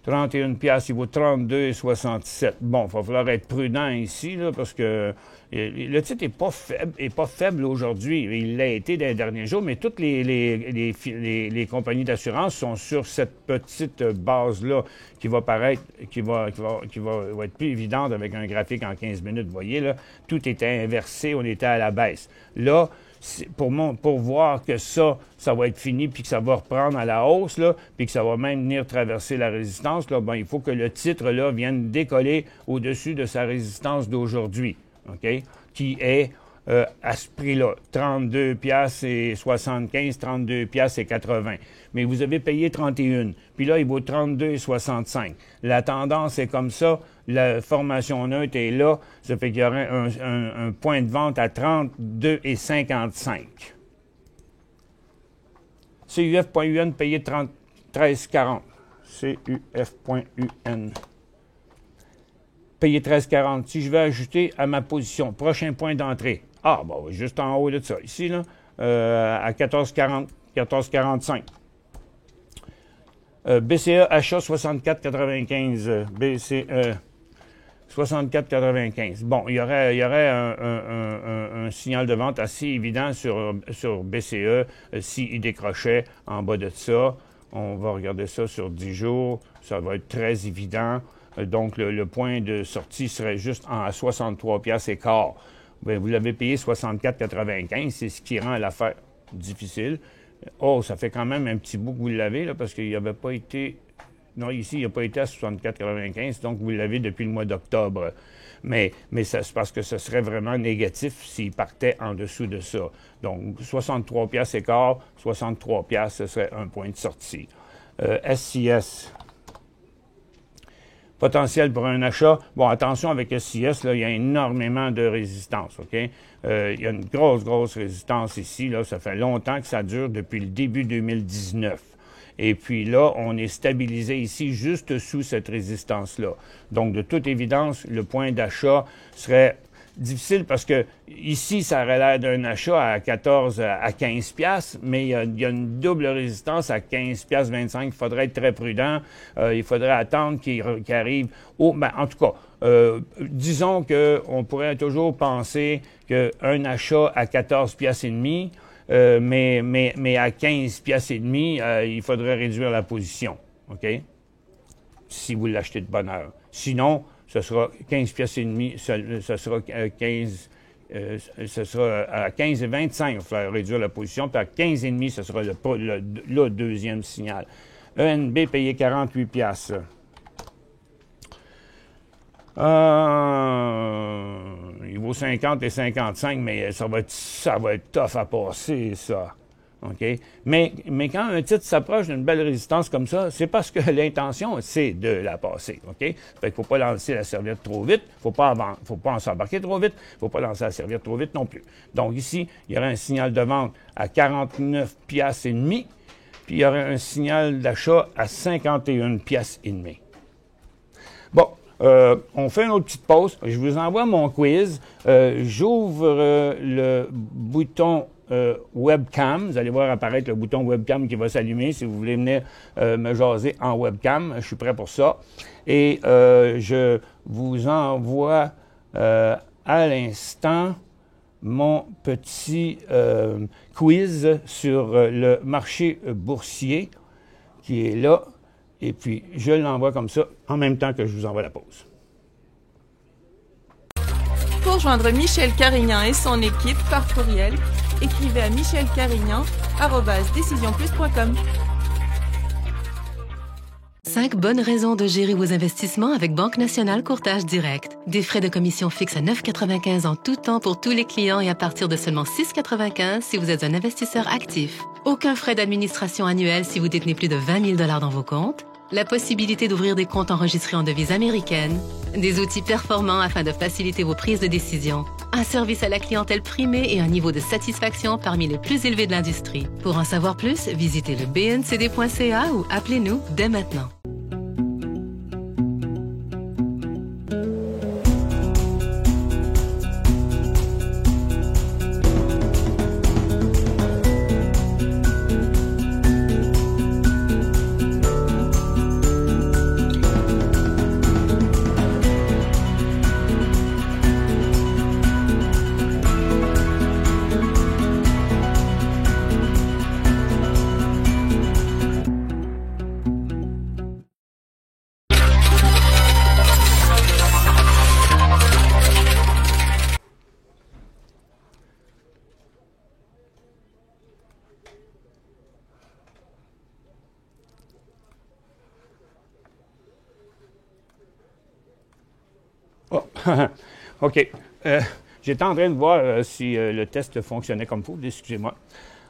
31 piastres, il vaut 32,67. Bon, il va falloir être prudent ici, là, parce que le titre n'est pas faible aujourd'hui. Il l'a été dans les derniers jours, mais toutes les compagnies d'assurance sont sur cette petite base-là qui va paraître, qui va être plus évidente avec un graphique en 15 minutes. Vous voyez, là, tout était inversé, on était à la baisse. Là, pour voir que ça va être fini, puis que ça va reprendre à la hausse, là, puis que ça va même venir traverser la résistance, là, ben, il faut que le titre là, vienne décoller au-dessus de sa résistance d'aujourd'hui, OK? Qui est à ce prix-là, 32 piastres et 75, 32 piastres et 80. Mais vous avez payé 31, puis là, il vaut 32,65. La tendance est comme ça, la formation neutre est là, ça fait qu'il y aurait un point de vente à 32,55. CUF.UN payé 13,40. CUF.UN. Payé 13,40. Si je vais ajouter à ma position, prochain point d'entrée. Ah, bon, juste en haut de ça, ici, là, à 14,40, 14,45. BCE achat 64,95. BCE 64,95. Bon, il y aurait un signal de vente assez évident sur BCE s'il décrochait en bas de ça. On va regarder ça sur 10 jours. Ça va être très évident. Donc, le point de sortie serait juste à 63 piastres et quart. Bien, vous l'avez payé 64,95. C'est ce qui rend l'affaire difficile. Oh, ça fait quand même un petit bout que vous l'avez, là, parce qu'il n'avait pas été... Non, ici, il n'a pas été à 64,95, donc vous l'avez depuis le mois d'octobre. Mais c'est parce que ce serait vraiment négatif s'il partait en dessous de ça. Donc, 63 piastres et quart, 63 piastres, ce serait un point de sortie. SCS. Potentiel pour un achat. Bon, attention avec SCS, là, il y a énormément de résistance, OK? Il y a une grosse résistance ici, là. Ça fait longtemps que ça dure, depuis le début 2019. Et puis là, on est stabilisé ici, juste sous cette résistance-là. Donc, de toute évidence, le point d'achat serait difficile parce que ici, ça aurait l'air d'un achat à 14 à 15 piastres, mais il y a une double résistance à 15 piastres 25. Il faudrait être très prudent. Il faudrait attendre qu'il arrive au... Ben, en tout cas, disons qu'on pourrait toujours penser qu'un achat à 14 piastres et demi, mais à 15 piastres et demi, il faudrait réduire la position, OK? Si vous l'achetez de bonne heure. Sinon, ce sera 15 piastres et demi, ce sera 15, ce sera à 15 et 25, il va falloir réduire la position, puis à 15 et demi, ce sera le deuxième signal. ENB payé 48 piastres. Il vaut 50 et 55, mais ça va être tough à passer, ça. OK? Mais quand un titre s'approche d'une belle résistance comme ça, c'est parce que l'intention, c'est de la passer. OK? Fait qu'il ne faut pas lancer la serviette trop vite, faut pas en s'embarquer trop vite, il ne faut pas lancer la serviette trop vite non plus. Donc ici, il y aurait un signal de vente à 49 piastres et demi, puis il y aurait un signal d'achat à 51 piastres et demi. Bon. On fait une autre petite pause. Je vous envoie mon quiz. J'ouvre le bouton webcam. Vous allez voir apparaître le bouton webcam qui va s'allumer si vous voulez venir me jaser en webcam. Je suis prêt pour ça. Et je vous envoie à l'instant mon petit quiz sur le marché boursier qui est là. Et puis, je l'envoie comme ça, en même temps que je vous envoie la pause. Pour joindre Michel Carignan et son équipe par courriel, écrivez à michelcarignan@decisionplus.com. 5 bonnes raisons de gérer vos investissements avec Banque Nationale Courtage Direct. Des frais de commission fixes à 9,95 en tout temps pour tous les clients et à partir de seulement 6,95 si vous êtes un investisseur actif. Aucun frais d'administration annuel si vous détenez plus de 20 000 $ dans vos comptes. La possibilité d'ouvrir des comptes enregistrés en devise américaine. Des outils performants afin de faciliter vos prises de décision. Un service à la clientèle primé et un niveau de satisfaction parmi les plus élevés de l'industrie. Pour en savoir plus, visitez le bncd.ca ou appelez-nous dès maintenant. Oh. OK. J'étais en train de voir si le test fonctionnait comme il faut. Excusez-moi.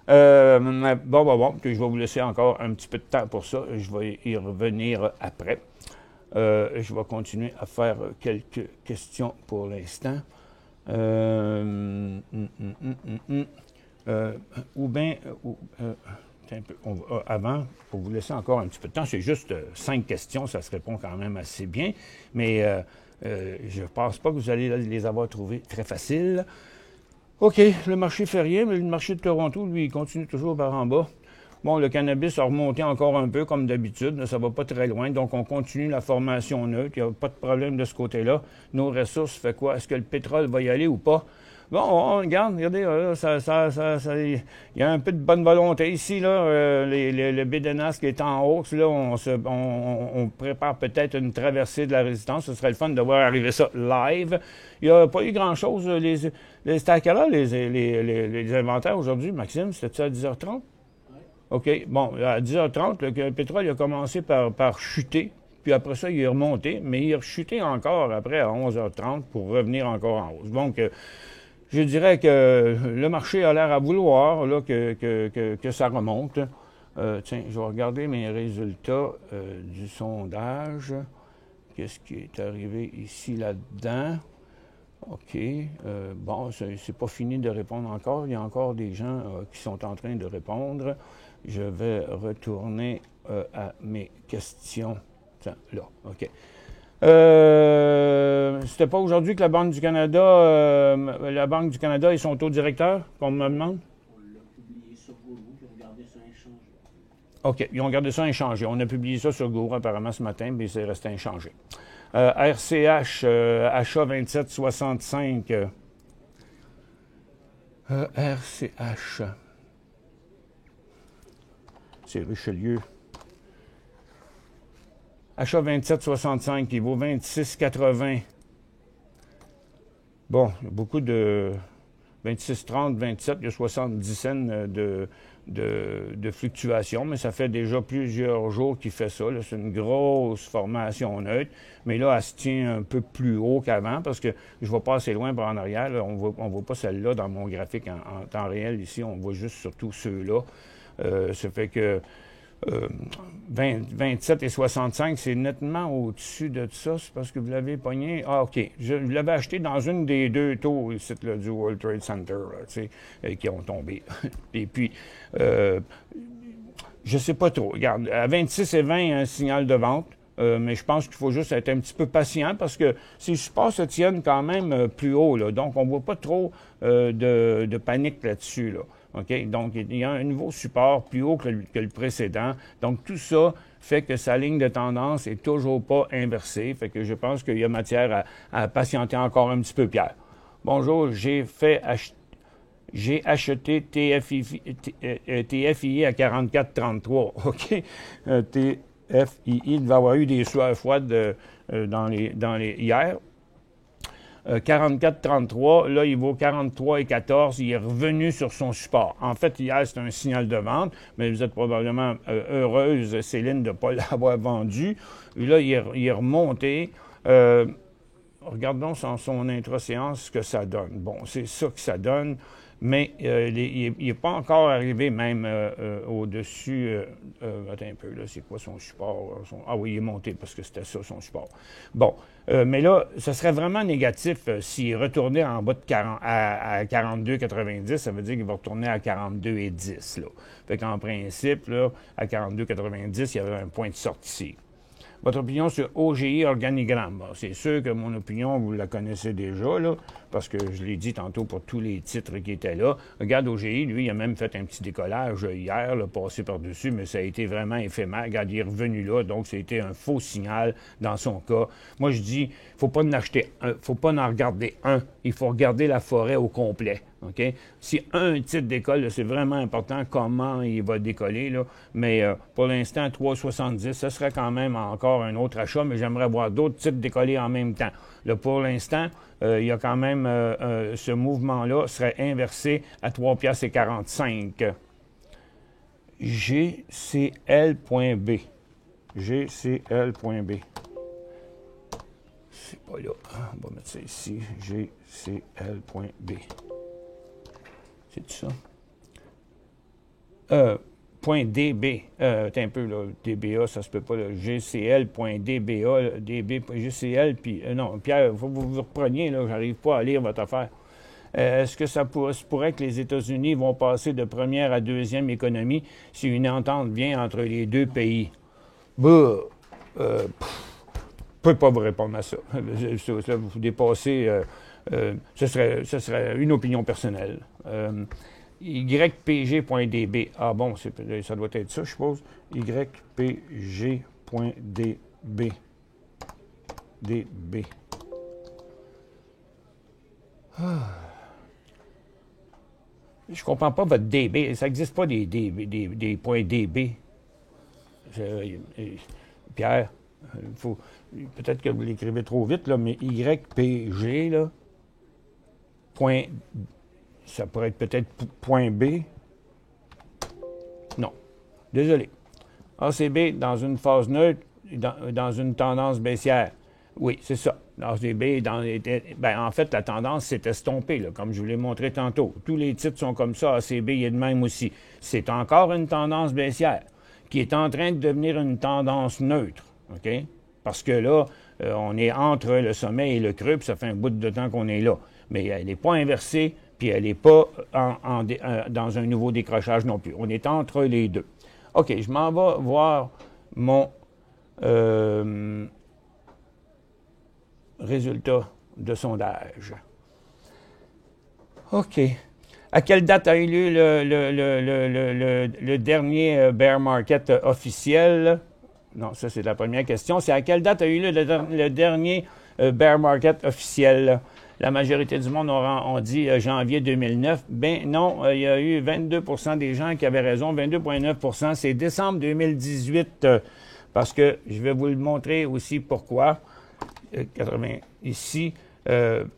Bon. Puis je vais vous laisser encore un petit peu de temps pour ça. Je vais y revenir après. Je vais continuer à faire quelques questions pour l'instant. Avant, pour vous laisser encore un petit peu de temps, c'est juste 5 questions, ça se répond quand même assez bien, mais je ne pense pas que vous allez les avoir trouvées très faciles. OK, le marché fait rien, mais le marché de Toronto, lui, il continue toujours par en bas. Bon, le cannabis a remonté encore un peu, comme d'habitude, ça ne va pas très loin, donc on continue la formation neutre, il n'y a pas de problème de ce côté-là. Nos ressources, fait quoi? Est-ce que le pétrole va y aller ou pas? Bon, on regarde, regardez, il y a un peu de bonne volonté ici, là. Le BDNAS qui est en hausse, là, on prépare peut-être une traversée de la résistance. Ce serait le fun de voir arriver ça live. Il n'y a pas eu grand-chose. C'était à quelle heure les inventaires aujourd'hui, Maxime? C'était-tu à 10h30? OK. Bon, à 10h30, le pétrole il a commencé par chuter. Puis après ça, il est remonté, mais il a rechuté encore après à 11h30 pour revenir encore en hausse. Donc, je dirais que le marché a l'air à vouloir là, que ça remonte. Tiens, je vais regarder mes résultats du sondage. Qu'est-ce qui est arrivé ici, là-dedans? OK. Bon, c'est pas fini de répondre encore. Il y a encore des gens qui sont en train de répondre. Je vais retourner à mes questions. Tiens, là, OK. C'était pas aujourd'hui que la Banque du Canada, et son taux directeur, qu'on me demande? On l'a publié sur Google, puis on regardait ça inchangé. OK, ils ont gardé ça inchangé. On a publié ça sur Google apparemment ce matin, mais c'est resté inchangé. RCH, achat 27,65. RCH. C'est Richelieu. Achat 27,65, il vaut 26,80. Bon, il y a beaucoup de 26,30, 27, il y a 70 cents de fluctuation, mais ça fait déjà plusieurs jours qu'il fait ça. C'est une grosse formation neutre, mais là, elle se tient un peu plus haut qu'avant parce que je ne vais pas assez loin par en arrière. Là, on ne voit pas celle-là dans mon graphique en temps réel. Ici, on voit juste surtout ceux-là. Ça fait que 27 et 65, c'est nettement au-dessus de ça. C'est parce que vous l'avez pogné. Ah, OK. Je l'avais acheté dans une des deux tours ici, là, du World Trade Center, là, qui ont tombé. Et puis, je sais pas trop. Regarde, à 26 et 20, il y a un signal de vente. Mais je pense qu'il faut juste être un petit peu patient parce que ces supports se tiennent quand même plus haut, là. Donc, on ne voit pas trop de panique là-dessus, là. OK? Donc, il y a un nouveau support plus haut que le précédent. Donc, tout ça fait que sa ligne de tendance est toujours pas inversée. Fait que je pense qu'il y a matière à patienter encore un petit peu, Pierre. Bonjour, j'ai acheté TFII à 44,33. OK? TFII devait avoir eu des sueurs froides hier. 44,33, là, il vaut 43,14. Il est revenu sur son support. En fait, hier, c'était un signal de vente, mais vous êtes probablement heureuse, Céline, de ne pas l'avoir vendu. Et là, il est remonté. Regardons son intra-séance ce que ça donne. Bon, c'est ça que ça donne, mais il n'est pas encore arrivé même au-dessus. Attends un peu, là, c'est quoi son support? Ah oui, il est monté parce que c'était ça, son support. Bon, mais là, ce serait vraiment négatif s'il retournait en bas de 40, à 42,90. Ça veut dire qu'il va retourner à 42,10. Là. Fait qu'en principe, là, à 42,90, il y avait un point de sortie. Votre opinion sur OGI Organigramme? Bon, c'est sûr que mon opinion, vous la connaissez déjà, là, parce que je l'ai dit tantôt pour tous les titres qui étaient là. Regarde, OGI, lui, il a même fait un petit décollage hier, là, passé par-dessus, mais ça a été vraiment éphémère. Regarde, il est revenu là, donc ça a été un faux signal dans son cas. Moi, je dis, il ne faut pas en acheter un, il ne faut pas en regarder un, il faut regarder la forêt au complet. OK? Si un titre décolle, c'est vraiment important comment il va décoller, là. Mais pour l'instant, 3,70, ce serait quand même encore un autre achat, mais j'aimerais voir d'autres titres décoller en même temps. Là, pour l'instant, il y a quand même ce mouvement-là serait inversé à 3,45 $. GCL.B. GCL.B. C'est pas là. On va mettre ça ici. GCL.B. C'est ça? Point .db. Attends un peu, là. DBA, ça se peut pas, là. GCL.dba, DB, GCL, puis... non, Pierre, il faut que vous vous repreniez, là. J'arrive pas à lire votre affaire. Est-ce que ça pourrait que les États-Unis vont passer de première à deuxième économie si une entente vient entre les deux pays? Je ne peux pas vous répondre à ça. Ça vous dépassez... ce serait une opinion personnelle. YPG.db. Ah bon, ça doit être ça, je suppose. YPG.db. DB. Je comprends pas votre DB. Ça n'existe pas des points DB. Pierre, peut-être que vous l'écrivez trop vite, là, mais YPG, là, ça pourrait être peut-être point B. Non. Désolé. ACB dans une phase neutre, dans une tendance baissière. Oui, c'est ça. ACB, en fait, la tendance s'est estompée, là, comme je vous l'ai montré tantôt. Tous les titres sont comme ça. ACB, il est de même aussi. C'est encore une tendance baissière qui est en train de devenir une tendance neutre. OK? Parce que là, on est entre le sommet et le creux, puis ça fait un bout de temps qu'on est là. Mais elle n'est pas inversée, puis elle n'est pas dans un nouveau décrochage non plus. On est entre les deux. OK, je m'en vais voir mon résultat de sondage. OK. À quelle date a eu lieu le dernier bear market officiel? Non, ça, c'est la première question. C'est à quelle date a eu lieu le dernier bear market officiel? La majorité du monde ont dit janvier 2009. Ben non, il y a eu 22 % des gens qui avaient raison, 22,9 %. C'est décembre 2018, parce que je vais vous le montrer aussi pourquoi. 80 ici,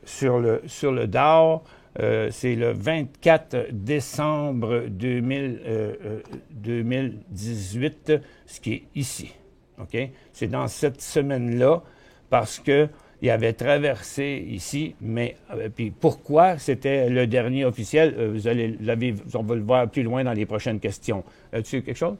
sur le Dow, c'est le 24 décembre 2018, ce qui est ici. Okay? C'est dans cette semaine-là, parce qu'il avait traversé ici, mais puis pourquoi c'était le dernier officiel, on va le voir plus loin dans les prochaines questions. As-tu quelque chose?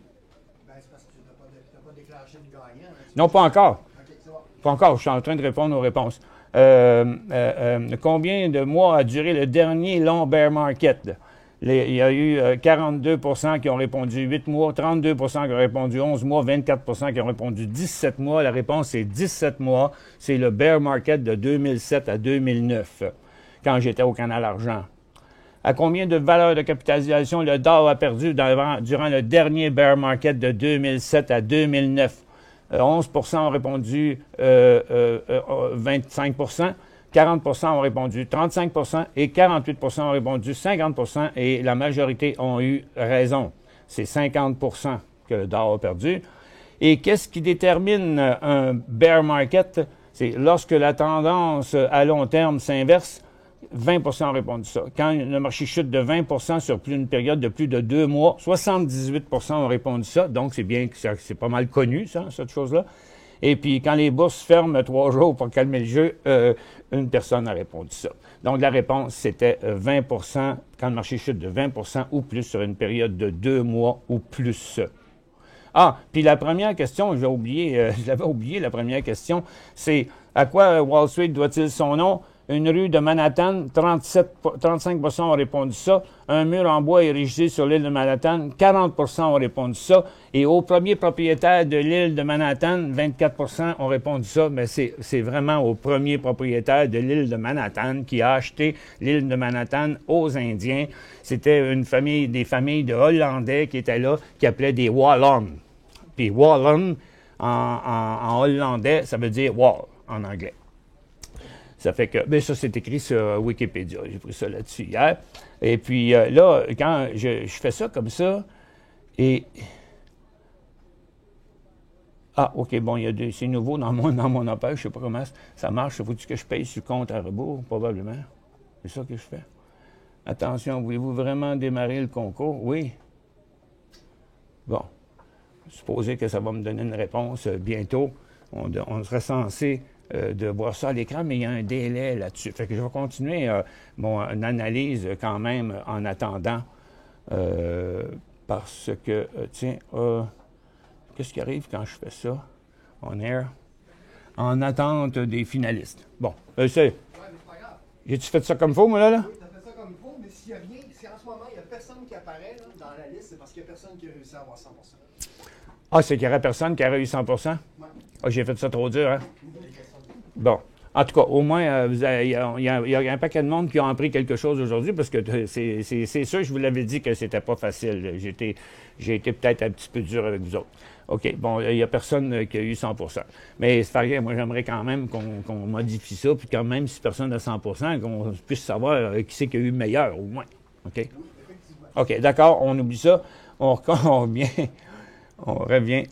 Ben, c'est parce que tu n'as pas déclenché le gagnant. Hein, non, pas encore. Okay, c'est bon. Pas encore, je suis en train de répondre aux réponses. Combien de mois a duré le dernier long bear market? Il y a eu 42 qui ont répondu 8 mois, 32 qui ont répondu 11 mois, 24 qui ont répondu 17 mois. La réponse est 17 mois. C'est le bear market de 2007 à 2009, quand j'étais au Canal Argent. À combien de valeurs de capitalisation le Dow a perdu durant le dernier bear market de 2007 à 2009? 11 ont répondu 25 40 ont répondu 35 et 48 ont répondu 50 et la majorité ont eu raison. C'est 50 que le Dow a perdu. Et qu'est-ce qui détermine un bear market? C'est lorsque la tendance à long terme s'inverse, 20 ont répondu ça. Quand le marché chute de 20 sur une période de plus de 2 mois, 78 ont répondu ça. Donc, c'est bien, c'est pas mal connu, ça, cette chose-là. Et puis, quand les bourses ferment 3 jours pour calmer le jeu, une personne a répondu ça. Donc, la réponse, c'était 20 quand le marché chute de 20 ou plus sur une période de 2 mois ou plus. Ah, puis la première question, je l'avais oublié, la première question, c'est à quoi Wall Street doit-il son nom? Une rue de Manhattan, 35 ont répondu ça. Un mur en bois érigé sur l'île de Manhattan, 40 ont répondu ça. Et au premier propriétaire de l'île de Manhattan, 24 ont répondu ça. Mais c'est vraiment au premier propriétaire de l'île de Manhattan qui a acheté l'île de Manhattan aux Indiens. C'était des familles de Hollandais qui étaient là, qui appelaient des Wallons. Puis Wallon, en hollandais, ça veut dire wall en anglais. Ça fait que, bien ça, c'est écrit sur Wikipédia. J'ai pris ça là-dessus hier. Et puis là, quand je fais ça comme ça, et... Ah, OK, bon, c'est nouveau dans mon appel. Je ne sais pas comment ça marche. Faut-tu que je paye sur le compte à rebours? Probablement. C'est ça que je fais. Attention, voulez-vous vraiment démarrer le concours? Oui. Bon. Supposez que ça va me donner une réponse bientôt. On serait censé... de voir ça à l'écran, mais il y a un délai là-dessus. Fait que je vais continuer mon analyse quand même en attendant, parce que, tiens, qu'est-ce qui arrive quand je fais ça, on air, en attente des finalistes. Bon, c'est... Ouais, mais c'est pas grave. J'ai-tu fait ça comme il faut, moi, là? Oui, tu as fait ça comme il faut, mais s'il y a rien, si en ce moment, il n'y a personne qui apparaît là, dans la liste, c'est parce qu'il n'y a personne qui a réussi à avoir 100 Ah, c'est qu'il n'y aurait personne qui aurait eu 100 Ouais. Ah, j'ai fait ça trop dur, hein? Bon. En tout cas, au moins, il y a un paquet de monde qui ont appris quelque chose aujourd'hui, parce que c'est sûr, je vous l'avais dit que c'était pas facile. J'ai été peut-être un petit peu dur avec vous autres. OK, bon, il n'y a personne qui a eu 100 mais c'est pas rien, moi, j'aimerais quand même qu'on modifie ça, puis quand même, si personne n'a 100 qu'on puisse savoir qui c'est qui a eu meilleur, au moins. OK? OK, d'accord, on oublie ça. On revient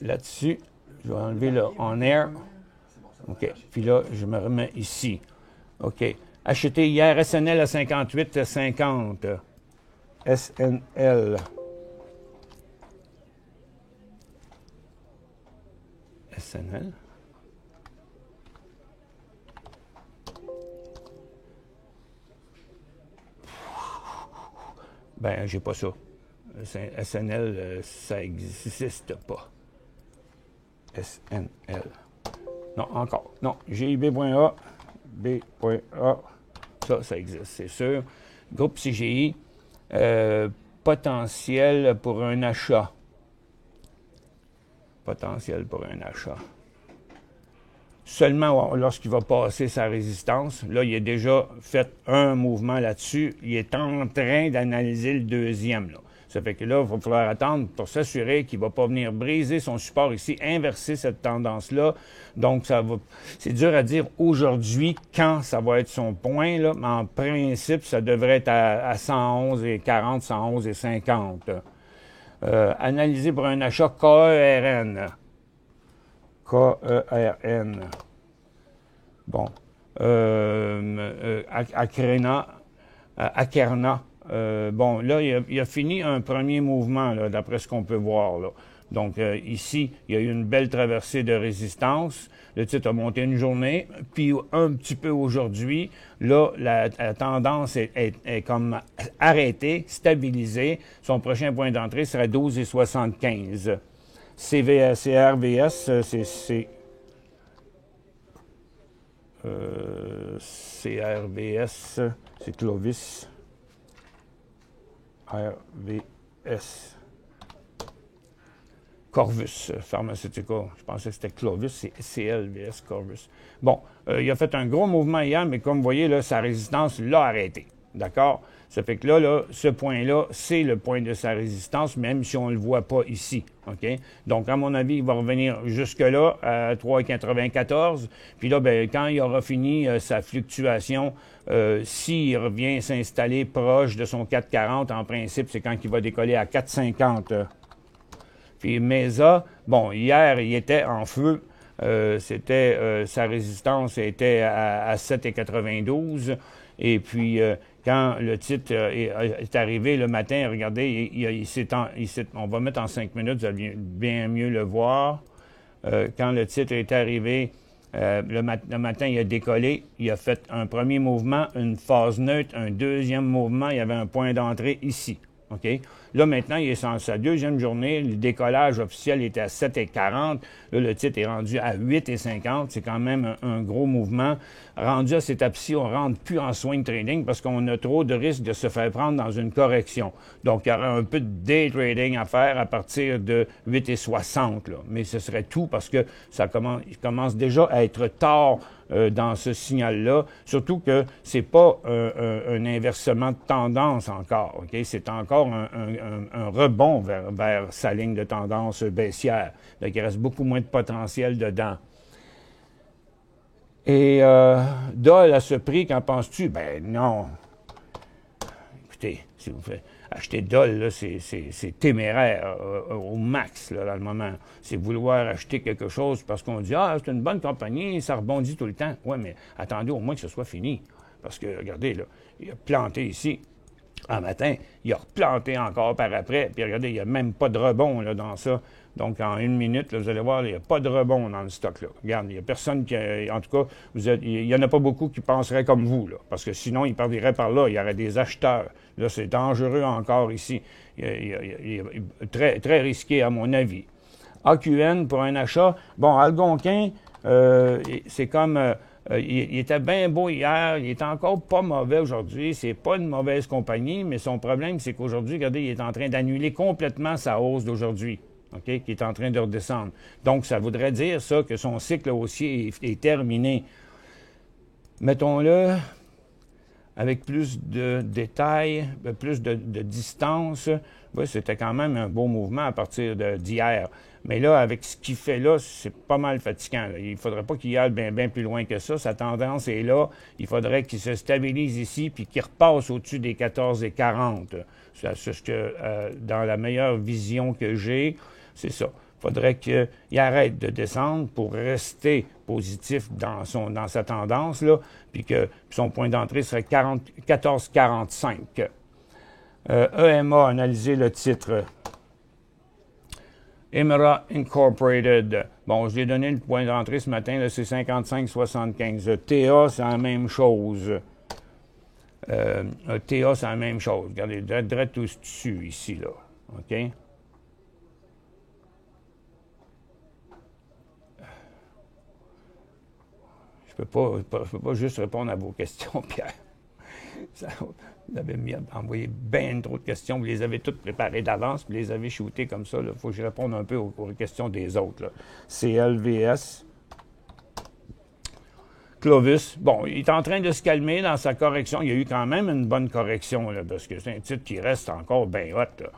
là-dessus. Je vais enlever le on air. OK. Puis là, je me remets ici. OK. Acheté hier SNL à 58,50. SNL. SNL. Ben, j'ai pas ça. SNL, ça n'existe pas. SNL. Non, encore. Non, GIB.A, B.A, ça existe, c'est sûr. Groupe CGI, potentiel pour un achat. Potentiel pour un achat. Seulement lorsqu'il va passer sa résistance, là, il a déjà fait un mouvement là-dessus. Il est en train d'analyser le deuxième, là. Ça fait que là, il va falloir attendre pour s'assurer qu'il ne va pas venir briser son support ici, inverser cette tendance-là. Donc, c'est dur à dire aujourd'hui quand ça va être son point, là, mais en principe, ça devrait être à 111,40, 111,50. Analyser pour un achat KERN. KERN. Bon. Acrena. Akerna. Bon, là, il a fini un premier mouvement, là, d'après ce qu'on peut voir, là. Donc, ici, il y a eu une belle traversée de résistance. Le titre a monté une journée, puis un petit peu aujourd'hui. Là, la tendance est comme arrêtée, stabilisée. Son prochain point d'entrée serait 12,75. CRVS, CRVS, c'est Clovis. RVS. Corvus Pharmaceutical. Je pensais que c'était Clovis, c'est CLVS Corvus. Bon, il a fait un gros mouvement hier, mais comme vous voyez, là, sa résistance l'a arrêté. D'accord? Ça fait que là, ce point-là, c'est le point de sa résistance, même si on ne le voit pas ici. OK? Donc, à mon avis, il va revenir jusque-là, à 3,94. Puis là, ben, quand il aura fini sa fluctuation, s'il revient s'installer proche de son 4,40, en principe, c'est quand il va décoller à 4,50. Puis Mesa, bon, hier, il était en feu. Sa résistance était à 7,92. Et puis, quand le titre est arrivé le matin, regardez, on va mettre en 5 minutes, vous allez bien mieux le voir. Quand le titre est arrivé, le matin, il a décollé, il a fait un premier mouvement, une phase neutre, un deuxième mouvement, il y avait un point d'entrée ici. OK? Là, maintenant, il est dans sa deuxième journée. Le décollage officiel était à 7,40. Là, le titre est rendu à 8,50. C'est quand même un gros mouvement. Rendu à cette étape-ci, on ne rentre plus en swing trading parce qu'on a trop de risques de se faire prendre dans une correction. Donc, il y aura un peu de day trading à faire à partir de 8,60. Mais ce serait tout parce que il commence déjà à être tard dans ce signal-là, surtout que c'est pas un inversement de tendance encore, OK? C'est encore un rebond vers sa ligne de tendance baissière. Donc, il reste beaucoup moins de potentiel dedans. Et Dole à ce prix, qu'en penses-tu? Ben non. Écoutez, si vous faites acheter Dole, là, c'est téméraire au max là, dans le moment. C'est vouloir acheter quelque chose parce qu'on dit « Ah, c'est une bonne compagnie, ça rebondit tout le temps. » Oui, mais attendez au moins que ce soit fini. Parce que, regardez, là, il a planté ici un matin, il a replanté encore par après, puis regardez, il n'y a même pas de rebond là, dans ça. Donc, en une minute, là, vous allez voir, il n'y a pas de rebond dans le stock. Là. Regarde, il n'y a personne qui... En tout cas, il n'y en a pas beaucoup qui penseraient comme vous, là, parce que sinon, ils partiraient par là. Il y aurait des acheteurs. Là, c'est dangereux encore ici. Très, très risqué, à mon avis. AQN, pour un achat, bon, Algonquin, c'est comme... il était bien beau hier, il est encore pas mauvais aujourd'hui, c'est pas une mauvaise compagnie, mais son problème, c'est qu'aujourd'hui, regardez, il est en train d'annuler complètement sa hausse d'aujourd'hui, OK, qui est en train de redescendre. Donc, ça voudrait dire, ça, que son cycle haussier est terminé. Mettons-le avec plus de détails, plus de distance. Oui, c'était quand même un beau mouvement à partir d'hier. Mais là, avec ce qu'il fait là, c'est pas mal fatigant. Là. Il ne faudrait pas qu'il aille bien plus loin que ça. Sa tendance est là. Il faudrait qu'il se stabilise ici puis qu'il repasse au-dessus des 14,40. C'est ce que, dans la meilleure vision que j'ai, c'est ça. Il faudrait qu'il arrête de descendre pour rester positif dans sa tendance, là, puis que son point d'entrée serait 14,45. EMA a analysé le titre. Emera Incorporated. Bon, je lui ai donné le point d'entrée ce matin, là, c'est 55,75. TA, c'est la même chose. TA, c'est la même chose. Regardez, direct au-dessus, ici, là. OK? Je peux pas juste répondre à vos questions, Pierre. Vous avez envoyé bien trop de questions. Vous les avez toutes préparées d'avance, puis les avez shootées comme ça. Il faut que je réponde un peu aux questions des autres. Là. CLVS. Clovis. Bon, il est en train de se calmer dans sa correction. Il y a eu quand même une bonne correction, là, parce que c'est un titre qui reste encore bien hot. Là.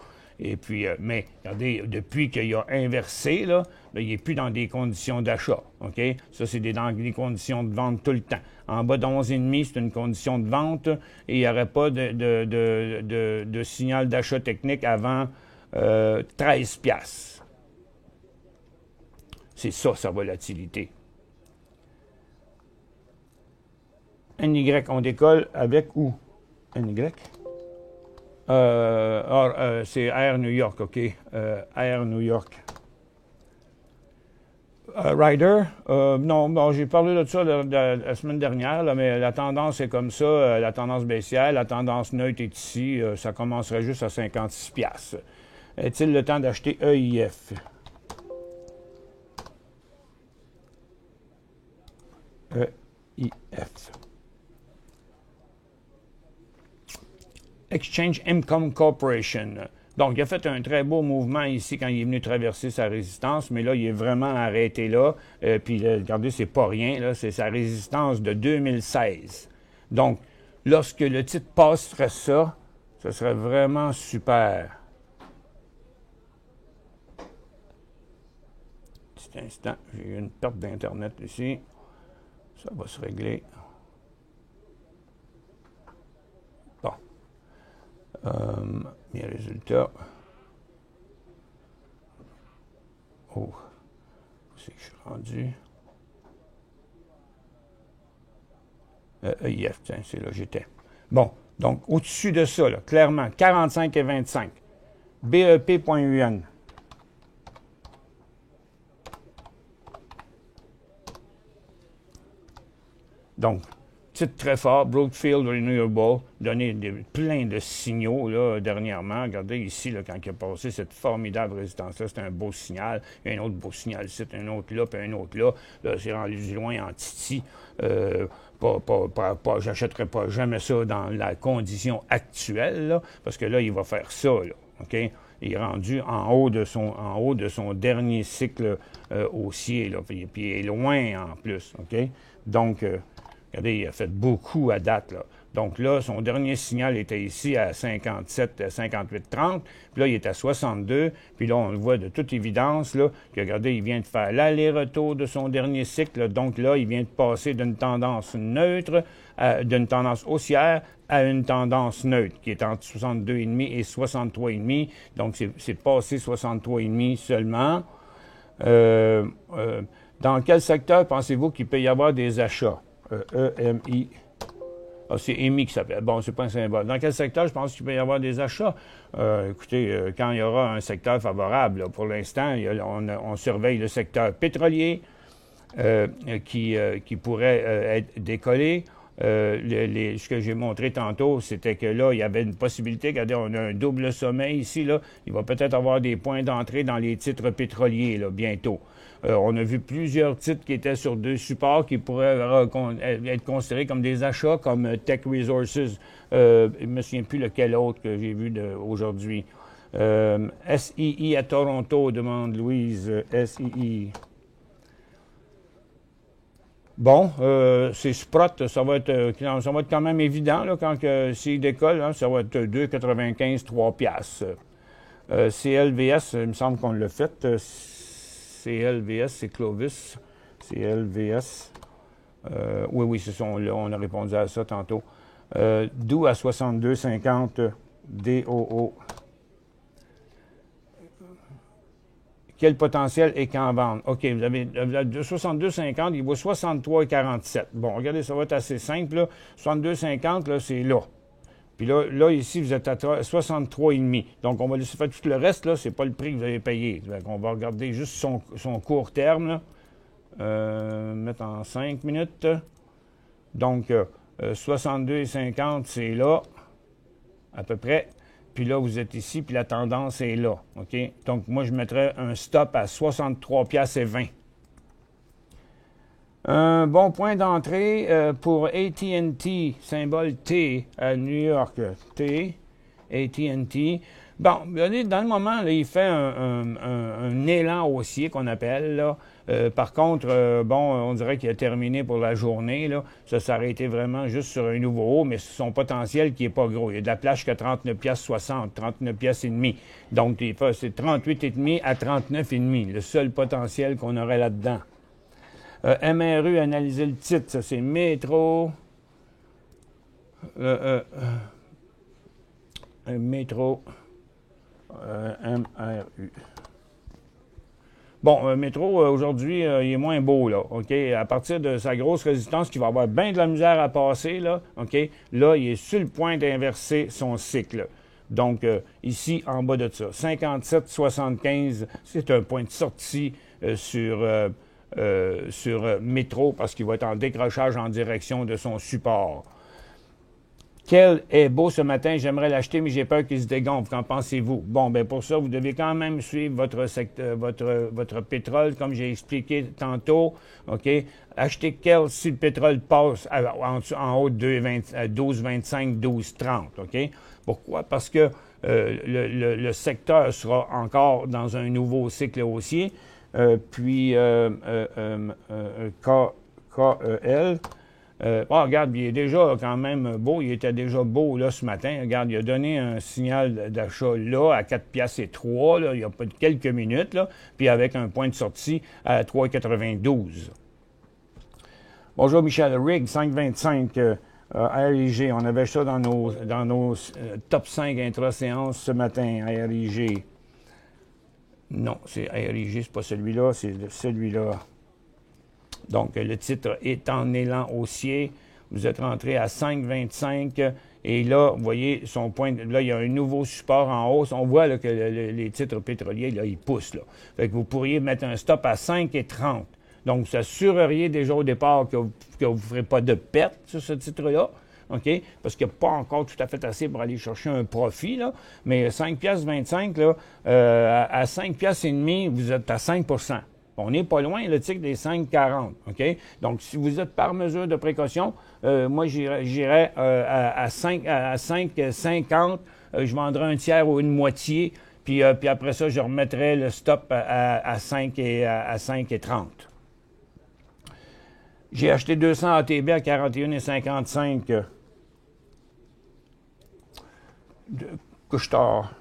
Et puis, mais regardez, depuis qu'il a inversé, là, bien, il n'est plus dans des conditions d'achat. OK? Ça, c'est dans des conditions de vente tout le temps. En bas de 11,5, c'est une condition de vente et il n'y aurait pas de signal d'achat technique avant 13 piastres. C'est ça, sa volatilité. NY, on décolle avec où? NY. C'est Air New York, OK. Air New York. Rider, non, j'ai parlé de ça la semaine dernière, là, mais la tendance est comme ça, la tendance baissière, la tendance neutre est ici, ça commencerait juste à 56$. Est-il le temps d'acheter EIF? EIF. Exchange Income Corporation. Donc, il a fait un très beau mouvement ici quand il est venu traverser sa résistance, mais là, il est vraiment arrêté là. Puis, regardez, c'est pas rien, là, c'est sa résistance de 2016. Donc, lorsque le titre passerait ça, ce serait vraiment super. Petit instant, j'ai eu une perte d'Internet ici. Ça va se régler. Bon. Mes résultats. Oh, où c'est que je suis rendu? EIF, tiens, c'est là que j'étais. Bon, donc au-dessus de ça, là, clairement, 45 et 25. BEP.UN. Donc, titre très fort, Brookfield Renewable, donné plein de signaux là, dernièrement. Regardez ici, là, quand il a passé cette formidable résistance-là, c'était un beau signal. Il y a un autre beau signal ici, un autre là, puis un autre là. Là, c'est rendu du loin en titi. J'achèterais pas jamais ça dans la condition actuelle, là, parce que là, il va faire ça, là, OK? Il est rendu en haut de son dernier cycle haussier, là, puis il est loin en plus, OK? Donc, regardez, il a fait beaucoup à date, là. Donc là, son dernier signal était ici à 57, 58, 30. Puis là, il est à 62. Puis là, on le voit de toute évidence, là, que, regardez, il vient de faire l'aller-retour de son dernier cycle. Donc là, il vient de passer d'une tendance neutre, d'une tendance haussière à une tendance neutre, qui est entre 62,5 et 63,5. Donc, c'est passé 63,5 seulement. Dans quel secteur pensez-vous qu'il peut y avoir des achats? EMI. Ah, c'est EMI qui s'appelle. Bon, c'est pas un symbole. Dans quel secteur je pense qu'il peut y avoir des achats? Écoutez, quand il y aura un secteur favorable, là, pour l'instant, on surveille le secteur pétrolier qui pourrait être décollé. Ce que j'ai montré tantôt, c'était que là, il y avait une possibilité. Regardez, on a un double sommet ici. Là. Il va peut-être avoir des points d'entrée dans les titres pétroliers là, bientôt. On a vu plusieurs titres qui étaient sur deux supports qui pourraient être considérés comme des achats, comme Tech Resources. Je ne me souviens plus lequel autre que j'ai vu aujourd'hui. SII à Toronto, demande Louise. SII. Bon, c'est Sprott, ça va être quand même évident là, s'il décolle, hein, ça va être 2,95, 3 piastres. CLVS, il me semble qu'on l'a fait. CLVS, c'est Clovis. CLVS. Oui, c'est ça, on a répondu à ça tantôt. DOO à 62,50, DOO. Quel potentiel est qu'en vente? OK, vous avez de 62,50, il vaut 63,47. Bon, regardez, ça va être assez simple. Là. 62,50, là, c'est là. Puis là, ici, vous êtes à 63,5. Donc, on va laisser faire tout le reste, là, c'est pas le prix que vous avez payé. Donc, on va regarder juste son court terme, là. Mettre en 5 minutes. Donc, 62,50, c'est là, à peu près. Puis là, vous êtes ici, puis la tendance est là, OK? Donc, moi, je mettrais un stop à 63,20$. Un bon point d'entrée pour AT&T, symbole T à New York. T, AT&T. Bon, regardez, dans le moment, là, il fait un élan haussier qu'on appelle, là. Par contre, on dirait qu'il a terminé pour la journée, là. Ça s'est été vraiment juste sur un nouveau haut, mais son potentiel qui n'est pas gros. Il y a de la plage jusqu'à 39,60$, 39,5$. Donc, c'est 38,5$ à 39,5$, le seul potentiel qu'on aurait là-dedans. MRU, analyser le titre, ça c'est Métro. Métro. MRU. Bon, Métro, aujourd'hui, il est moins beau, là, OK? À partir de sa grosse résistance, qui va avoir bien de la misère à passer, là, OK? Là, il est sur le point d'inverser son cycle. Donc, ici, en bas de ça, 57,75, c'est un point de sortie sur Métro, parce qu'il va être en décrochage en direction de son support. Quel est beau ce matin, j'aimerais l'acheter, mais j'ai peur qu'il se dégonfle. Qu'en pensez-vous? Bon, bien pour ça, vous devez quand même suivre votre pétrole, comme j'ai expliqué tantôt. OK? Achetez quel si le pétrole passe en haut de 12,25, 12,30. OK? Pourquoi? Parce que le secteur sera encore dans un nouveau cycle haussier. Puis KEL. Regarde, il est déjà quand même beau. Il était déjà beau là ce matin. Regarde, il a donné un signal d'achat là à 4,03 $, là, il y a pas quelques minutes, là, puis avec un point de sortie à 3,92. Bonjour Michel, RIG 5,25 ARIG. On avait ça dans nos top 5 intra-séances ce matin, ARIG. Non, c'est ARIG, c'est pas celui-là, c'est celui-là. Donc, le titre est en élan haussier. Vous êtes rentré à 5,25. Et là, vous voyez, son point, là, il y a un nouveau support en hausse. On voit là, que les titres pétroliers, là, ils poussent. Là. Fait que vous pourriez mettre un stop à 5,30. Donc, vous assureriez déjà au départ que vous ne ferez pas de perte sur ce titre-là. OK? Parce qu'il n'y a pas encore tout à fait assez pour aller chercher un profit, là. Mais 5,25 $, là, à 5,5 $, vous êtes à 5 %. On n'est pas loin, le titre des 5,40. OK? Donc, si vous êtes par mesure de précaution, moi, j'irais à 5,50. Je vendrais un tiers ou une moitié. Puis après ça, je remettrais le stop à 5,30. J'ai acheté 200 ATB à 41,55. De Couche-Tard.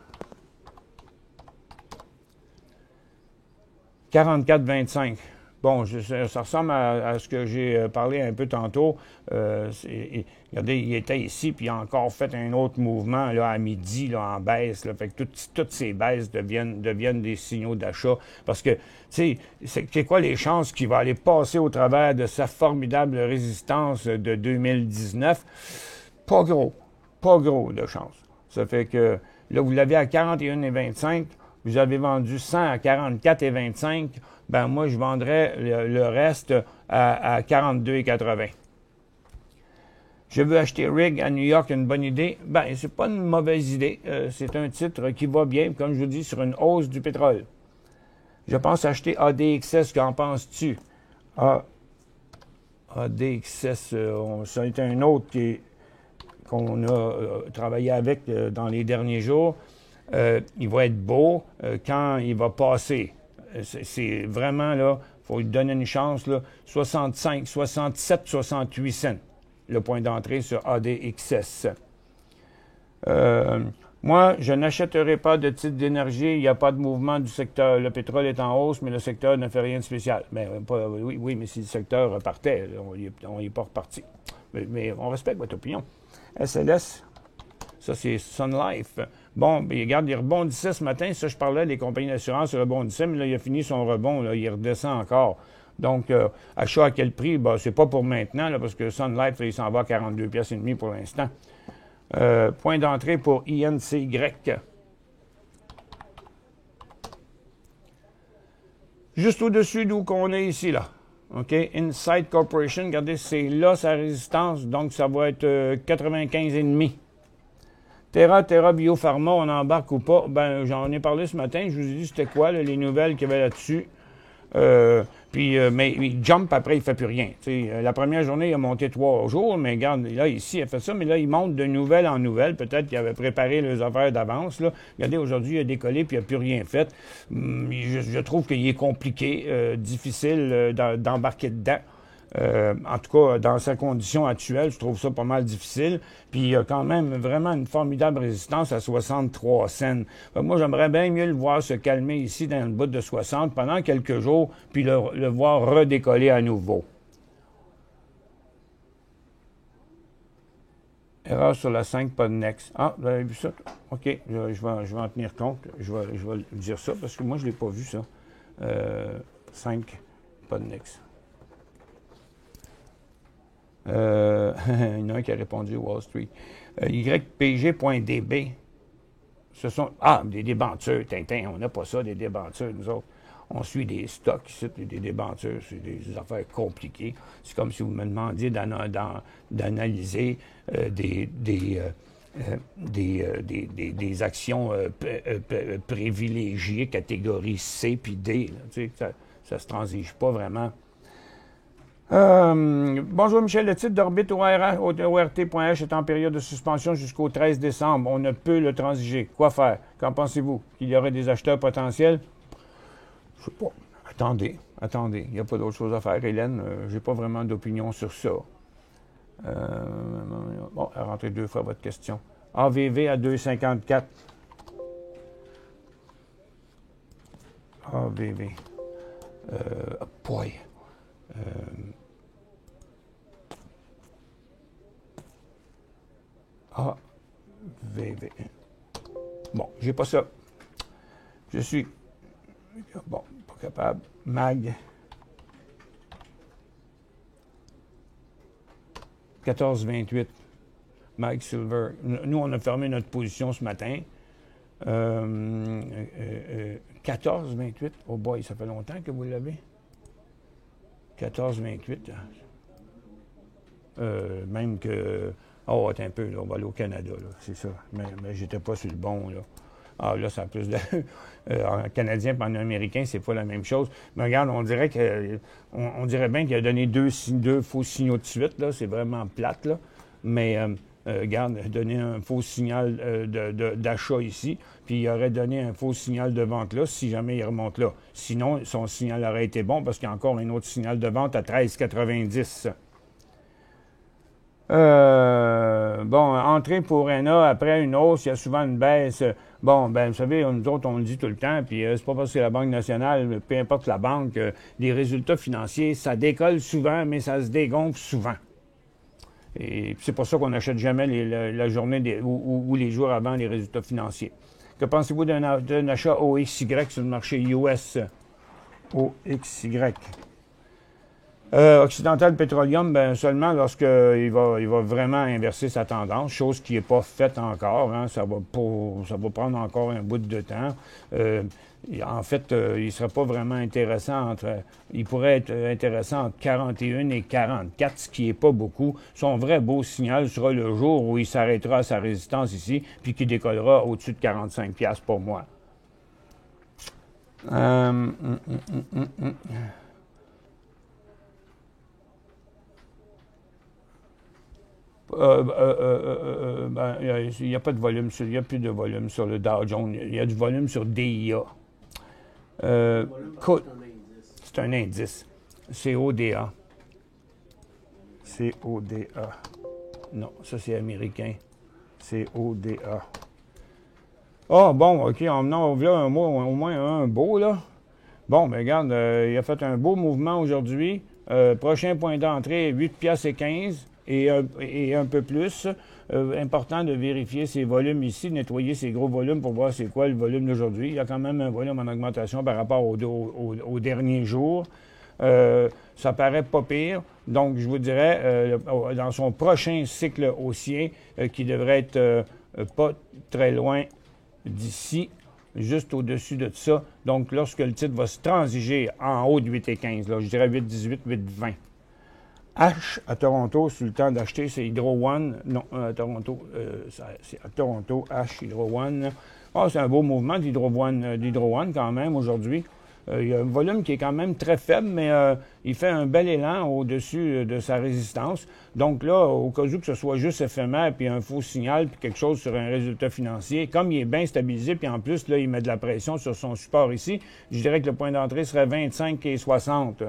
44,25. Bon, ça ressemble à ce que j'ai parlé un peu tantôt. Regardez, il était ici, puis il a encore fait un autre mouvement là, à midi, là, en baisse. Là, fait que toutes ces baisses deviennent des signaux d'achat. Parce que, tu sais, c'est quoi les chances qu'il va aller passer au travers de sa formidable résistance de 2019? Pas gros de chance. Ça fait que, là, vous l'avez à 41,25. Vous avez vendu 100 à 44,25, ben moi, je vendrais le reste à 42,80. Je veux acheter RIG à New York, une bonne idée? Ben, c'est pas une mauvaise idée. C'est un titre qui va bien, comme je vous dis, sur une hausse du pétrole. Je pense acheter ADXS, qu'en penses-tu? ADXS, ça a été un autre qu'on a travaillé avec dans les derniers jours. Il va être beau quand il va passer. C'est vraiment, là, il faut lui donner une chance, là, 65, 67, 68 cents, le point d'entrée sur ADXS. Moi, je n'achèterai pas de titre d'énergie, il n'y a pas de mouvement du secteur. Le pétrole est en hausse, mais le secteur ne fait rien de spécial. Mais, oui, mais si le secteur repartait, on n'y est pas reparti. Mais on respecte votre opinion. SLS, ça c'est Sun Life. Bon, bien, regarde, il rebondissait ce matin. Ça, je parlais des compagnies d'assurance rebondissaient, mais là, il a fini son rebond. Là, il redescend encore. Donc, achat à quel prix? Ben, c'est pas pour maintenant, là, parce que Sun Life, là, il s'en va à 42,5 $ pour l'instant. Point d'entrée pour INCY. Juste au-dessus d'où qu'on est ici, là. OK? Insight Corporation, regardez, c'est là sa résistance. Donc, ça va être 95,5. Terra Biopharma, on embarque ou pas? Ben, j'en ai parlé ce matin. Je vous ai dit c'était quoi, là, les nouvelles qu'il y avait là-dessus. Mais il jump après, il ne fait plus rien. La première journée, il a monté 3 jours, mais regarde, là, ici, il a fait ça, mais là, il monte de nouvelle en nouvelle. Peut-être qu'il avait préparé les affaires d'avance. Là. Regardez, aujourd'hui, il a décollé puis il n'a plus rien fait. Je trouve qu'il est compliqué, difficile d'embarquer dedans. En tout cas, dans sa condition actuelle, je trouve ça pas mal difficile. Puis il y a quand même vraiment une formidable résistance à 63 cents. Moi, j'aimerais bien mieux le voir se calmer ici dans le bout de 60 pendant quelques jours, puis le voir redécoller à nouveau. Erreur sur la 5, pas de next. Ah, vous avez vu ça? OK, je vais en tenir compte. Je vais dire ça parce que moi, je ne l'ai pas vu, ça. 5, pas de Nix. Il y en a un qui a répondu Wall Street. YPG.db. Ce sont. Ah, des débentures, Tintin. On n'a pas ça, des débentures, nous autres. On suit des stocks ici, des débentures, c'est des affaires compliquées. C'est comme si vous me demandiez d'analyser des actions privilégiées, catégorie C puis D. Là, tu sais, ça ne se transige pas vraiment. Bonjour Michel, le titre d'Orbit ORT.H est en période de suspension jusqu'au 13 décembre. On ne peut le transiger. Quoi faire? Qu'en pensez-vous? Qu'il y aurait des acheteurs potentiels? Je sais pas. Attendez. Il n'y a pas d'autre chose à faire. Hélène, j'ai pas vraiment d'opinion sur ça. Bon, rentrez 2 fois votre question. AVV à 2,54. AVV. Boy. AVV. Bon, j'ai pas ça. Je suis... Bon, pas capable. MAG. 14,28. MAG Silver. Nous, on a fermé notre position ce matin. 14,28. Oh boy, ça fait longtemps que vous l'avez. 14,28. Même que... Oh, attends un peu, là, on va aller au Canada, là, c'est ça. Mais j'étais pas sur le bon, là. Ah, là, ça a plus de... en canadien et en américain, c'est pas la même chose. Mais regarde, on dirait bien qu'il a donné deux faux signaux de suite, là. C'est vraiment plate, là. Mais, regarde, il a donné un faux signal d'achat ici, puis il aurait donné un faux signal de vente là, si jamais il remonte là. Sinon, son signal aurait été bon, parce qu'il y a encore un autre signal de vente à 13,90. Bon, entrée pour ENA, après une hausse, il y a souvent une baisse. Bon, ben, vous savez, nous autres, on le dit tout le temps, puis c'est pas parce que c'est la Banque nationale, peu importe la banque, les résultats financiers, ça décolle souvent, mais ça se dégonfle souvent. Et c'est pour ça qu'on n'achète jamais la journée ou les jours avant les résultats financiers. Que pensez-vous d'un achat OXY sur le marché US? OXY. Occidental Petroleum, ben seulement lorsqu'il va vraiment inverser sa tendance, chose qui n'est pas faite encore. Hein, ça va prendre encore un bout de temps. En fait, il ne serait pas vraiment intéressant il pourrait être intéressant entre 41 et 44, ce qui n'est pas beaucoup. Son vrai beau signal sera le jour où il s'arrêtera à sa résistance ici, puis qu'il décollera au-dessus de 45$ pour moi. Ben, il n'y a pas de volume, il n'y a plus de volume sur le Dow Jones. Il y a du volume sur DIA. C'est un indice. CODA. CODA. Non, ça c'est américain. CODA. Ah, bon, OK, on en a au moins un beau, là. Bon, ben regarde, il a fait un beau mouvement aujourd'hui. Prochain point d'entrée, 8,15 $. Et un peu plus. Important de vérifier ces volumes ici, nettoyer ces gros volumes pour voir c'est quoi le volume d'aujourd'hui. Il y a quand même un volume en augmentation par rapport au dernier jour. Ça paraît pas pire. Donc, je vous dirais, dans son prochain cycle haussier, qui devrait être pas très loin d'ici, juste au-dessus de ça. Donc, lorsque le titre va se transiger en haut de 8,15, là, je dirais 8,18, 8,20. H à Toronto, sur le temps d'acheter, c'est Hydro One. Non, à Toronto, c'est à Toronto, H, Hydro One. Ah, c'est un beau mouvement d'Hydro One quand même aujourd'hui. Il y a un volume qui est quand même très faible, mais il fait un bel élan au-dessus de sa résistance. Donc là, au cas où que ce soit juste éphémère, puis un faux signal, puis quelque chose sur un résultat financier, comme il est bien stabilisé, puis en plus, là, il met de la pression sur son support ici, je dirais que le point d'entrée serait 25,60.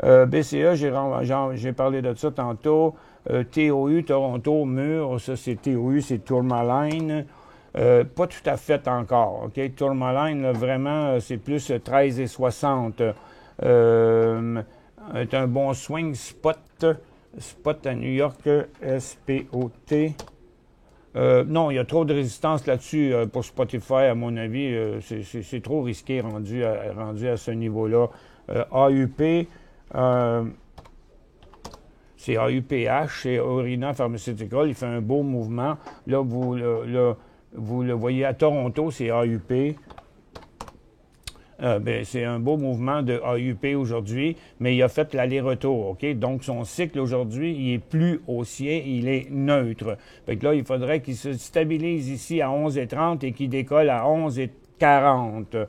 BCA, j'ai parlé de ça tantôt. TOU, Toronto, Mur, ça c'est TOU, c'est Tourmaline. Pas tout à fait encore, OK? Tourmaline, là, vraiment, c'est plus 13,60. C'est un bon swing spot. Spot à New York, SPOT. Non, il y a trop de résistance là-dessus pour Spotify, à mon avis. C'est trop risqué rendu à ce niveau-là. AUP, c'est AUPH, c'est Orina Pharmaceutical. Il fait un beau mouvement. Là, vous le voyez à Toronto, c'est AUP. C'est un beau mouvement de AUP aujourd'hui, mais il a fait l'aller-retour, OK? Donc, son cycle aujourd'hui, il est plus haussier, il est neutre. Fait que là, il faudrait qu'il se stabilise ici à 11,30 et qu'il décolle à 11,40.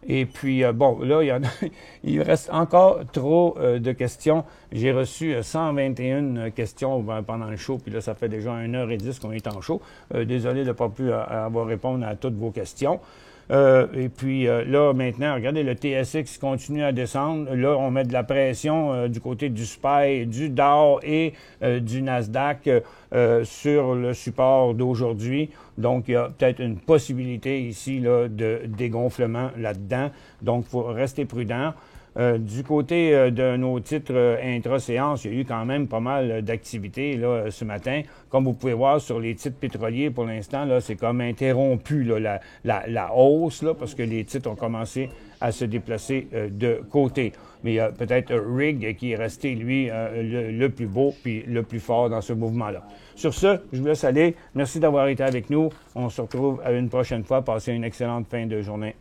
Et puis, là, il reste encore trop de questions. J'ai reçu 121 questions pendant le show, puis là, ça fait déjà 1h10 qu'on est en show. Désolé de ne pas pu avoir répondu à toutes vos questions. Et puis là, maintenant, regardez, le TSX continue à descendre. Là, on met de la pression du côté du SPY, du Dow et du Nasdaq sur le support d'aujourd'hui. Donc, il y a peut-être une possibilité ici là, de dégonflement là-dedans. Donc, il faut rester prudent. Du côté de nos titres intra-séance, il y a eu quand même pas mal d'activités là, ce matin. Comme vous pouvez voir sur les titres pétroliers, pour l'instant, là, c'est comme interrompu là, la hausse, là, parce que les titres ont commencé à se déplacer de côté. Mais il y a peut-être Rig qui est resté, lui, le plus beau puis le plus fort dans ce mouvement-là. Sur ce, je vous laisse aller. Merci d'avoir été avec nous. On se retrouve à une prochaine fois. Passez une excellente fin de journée.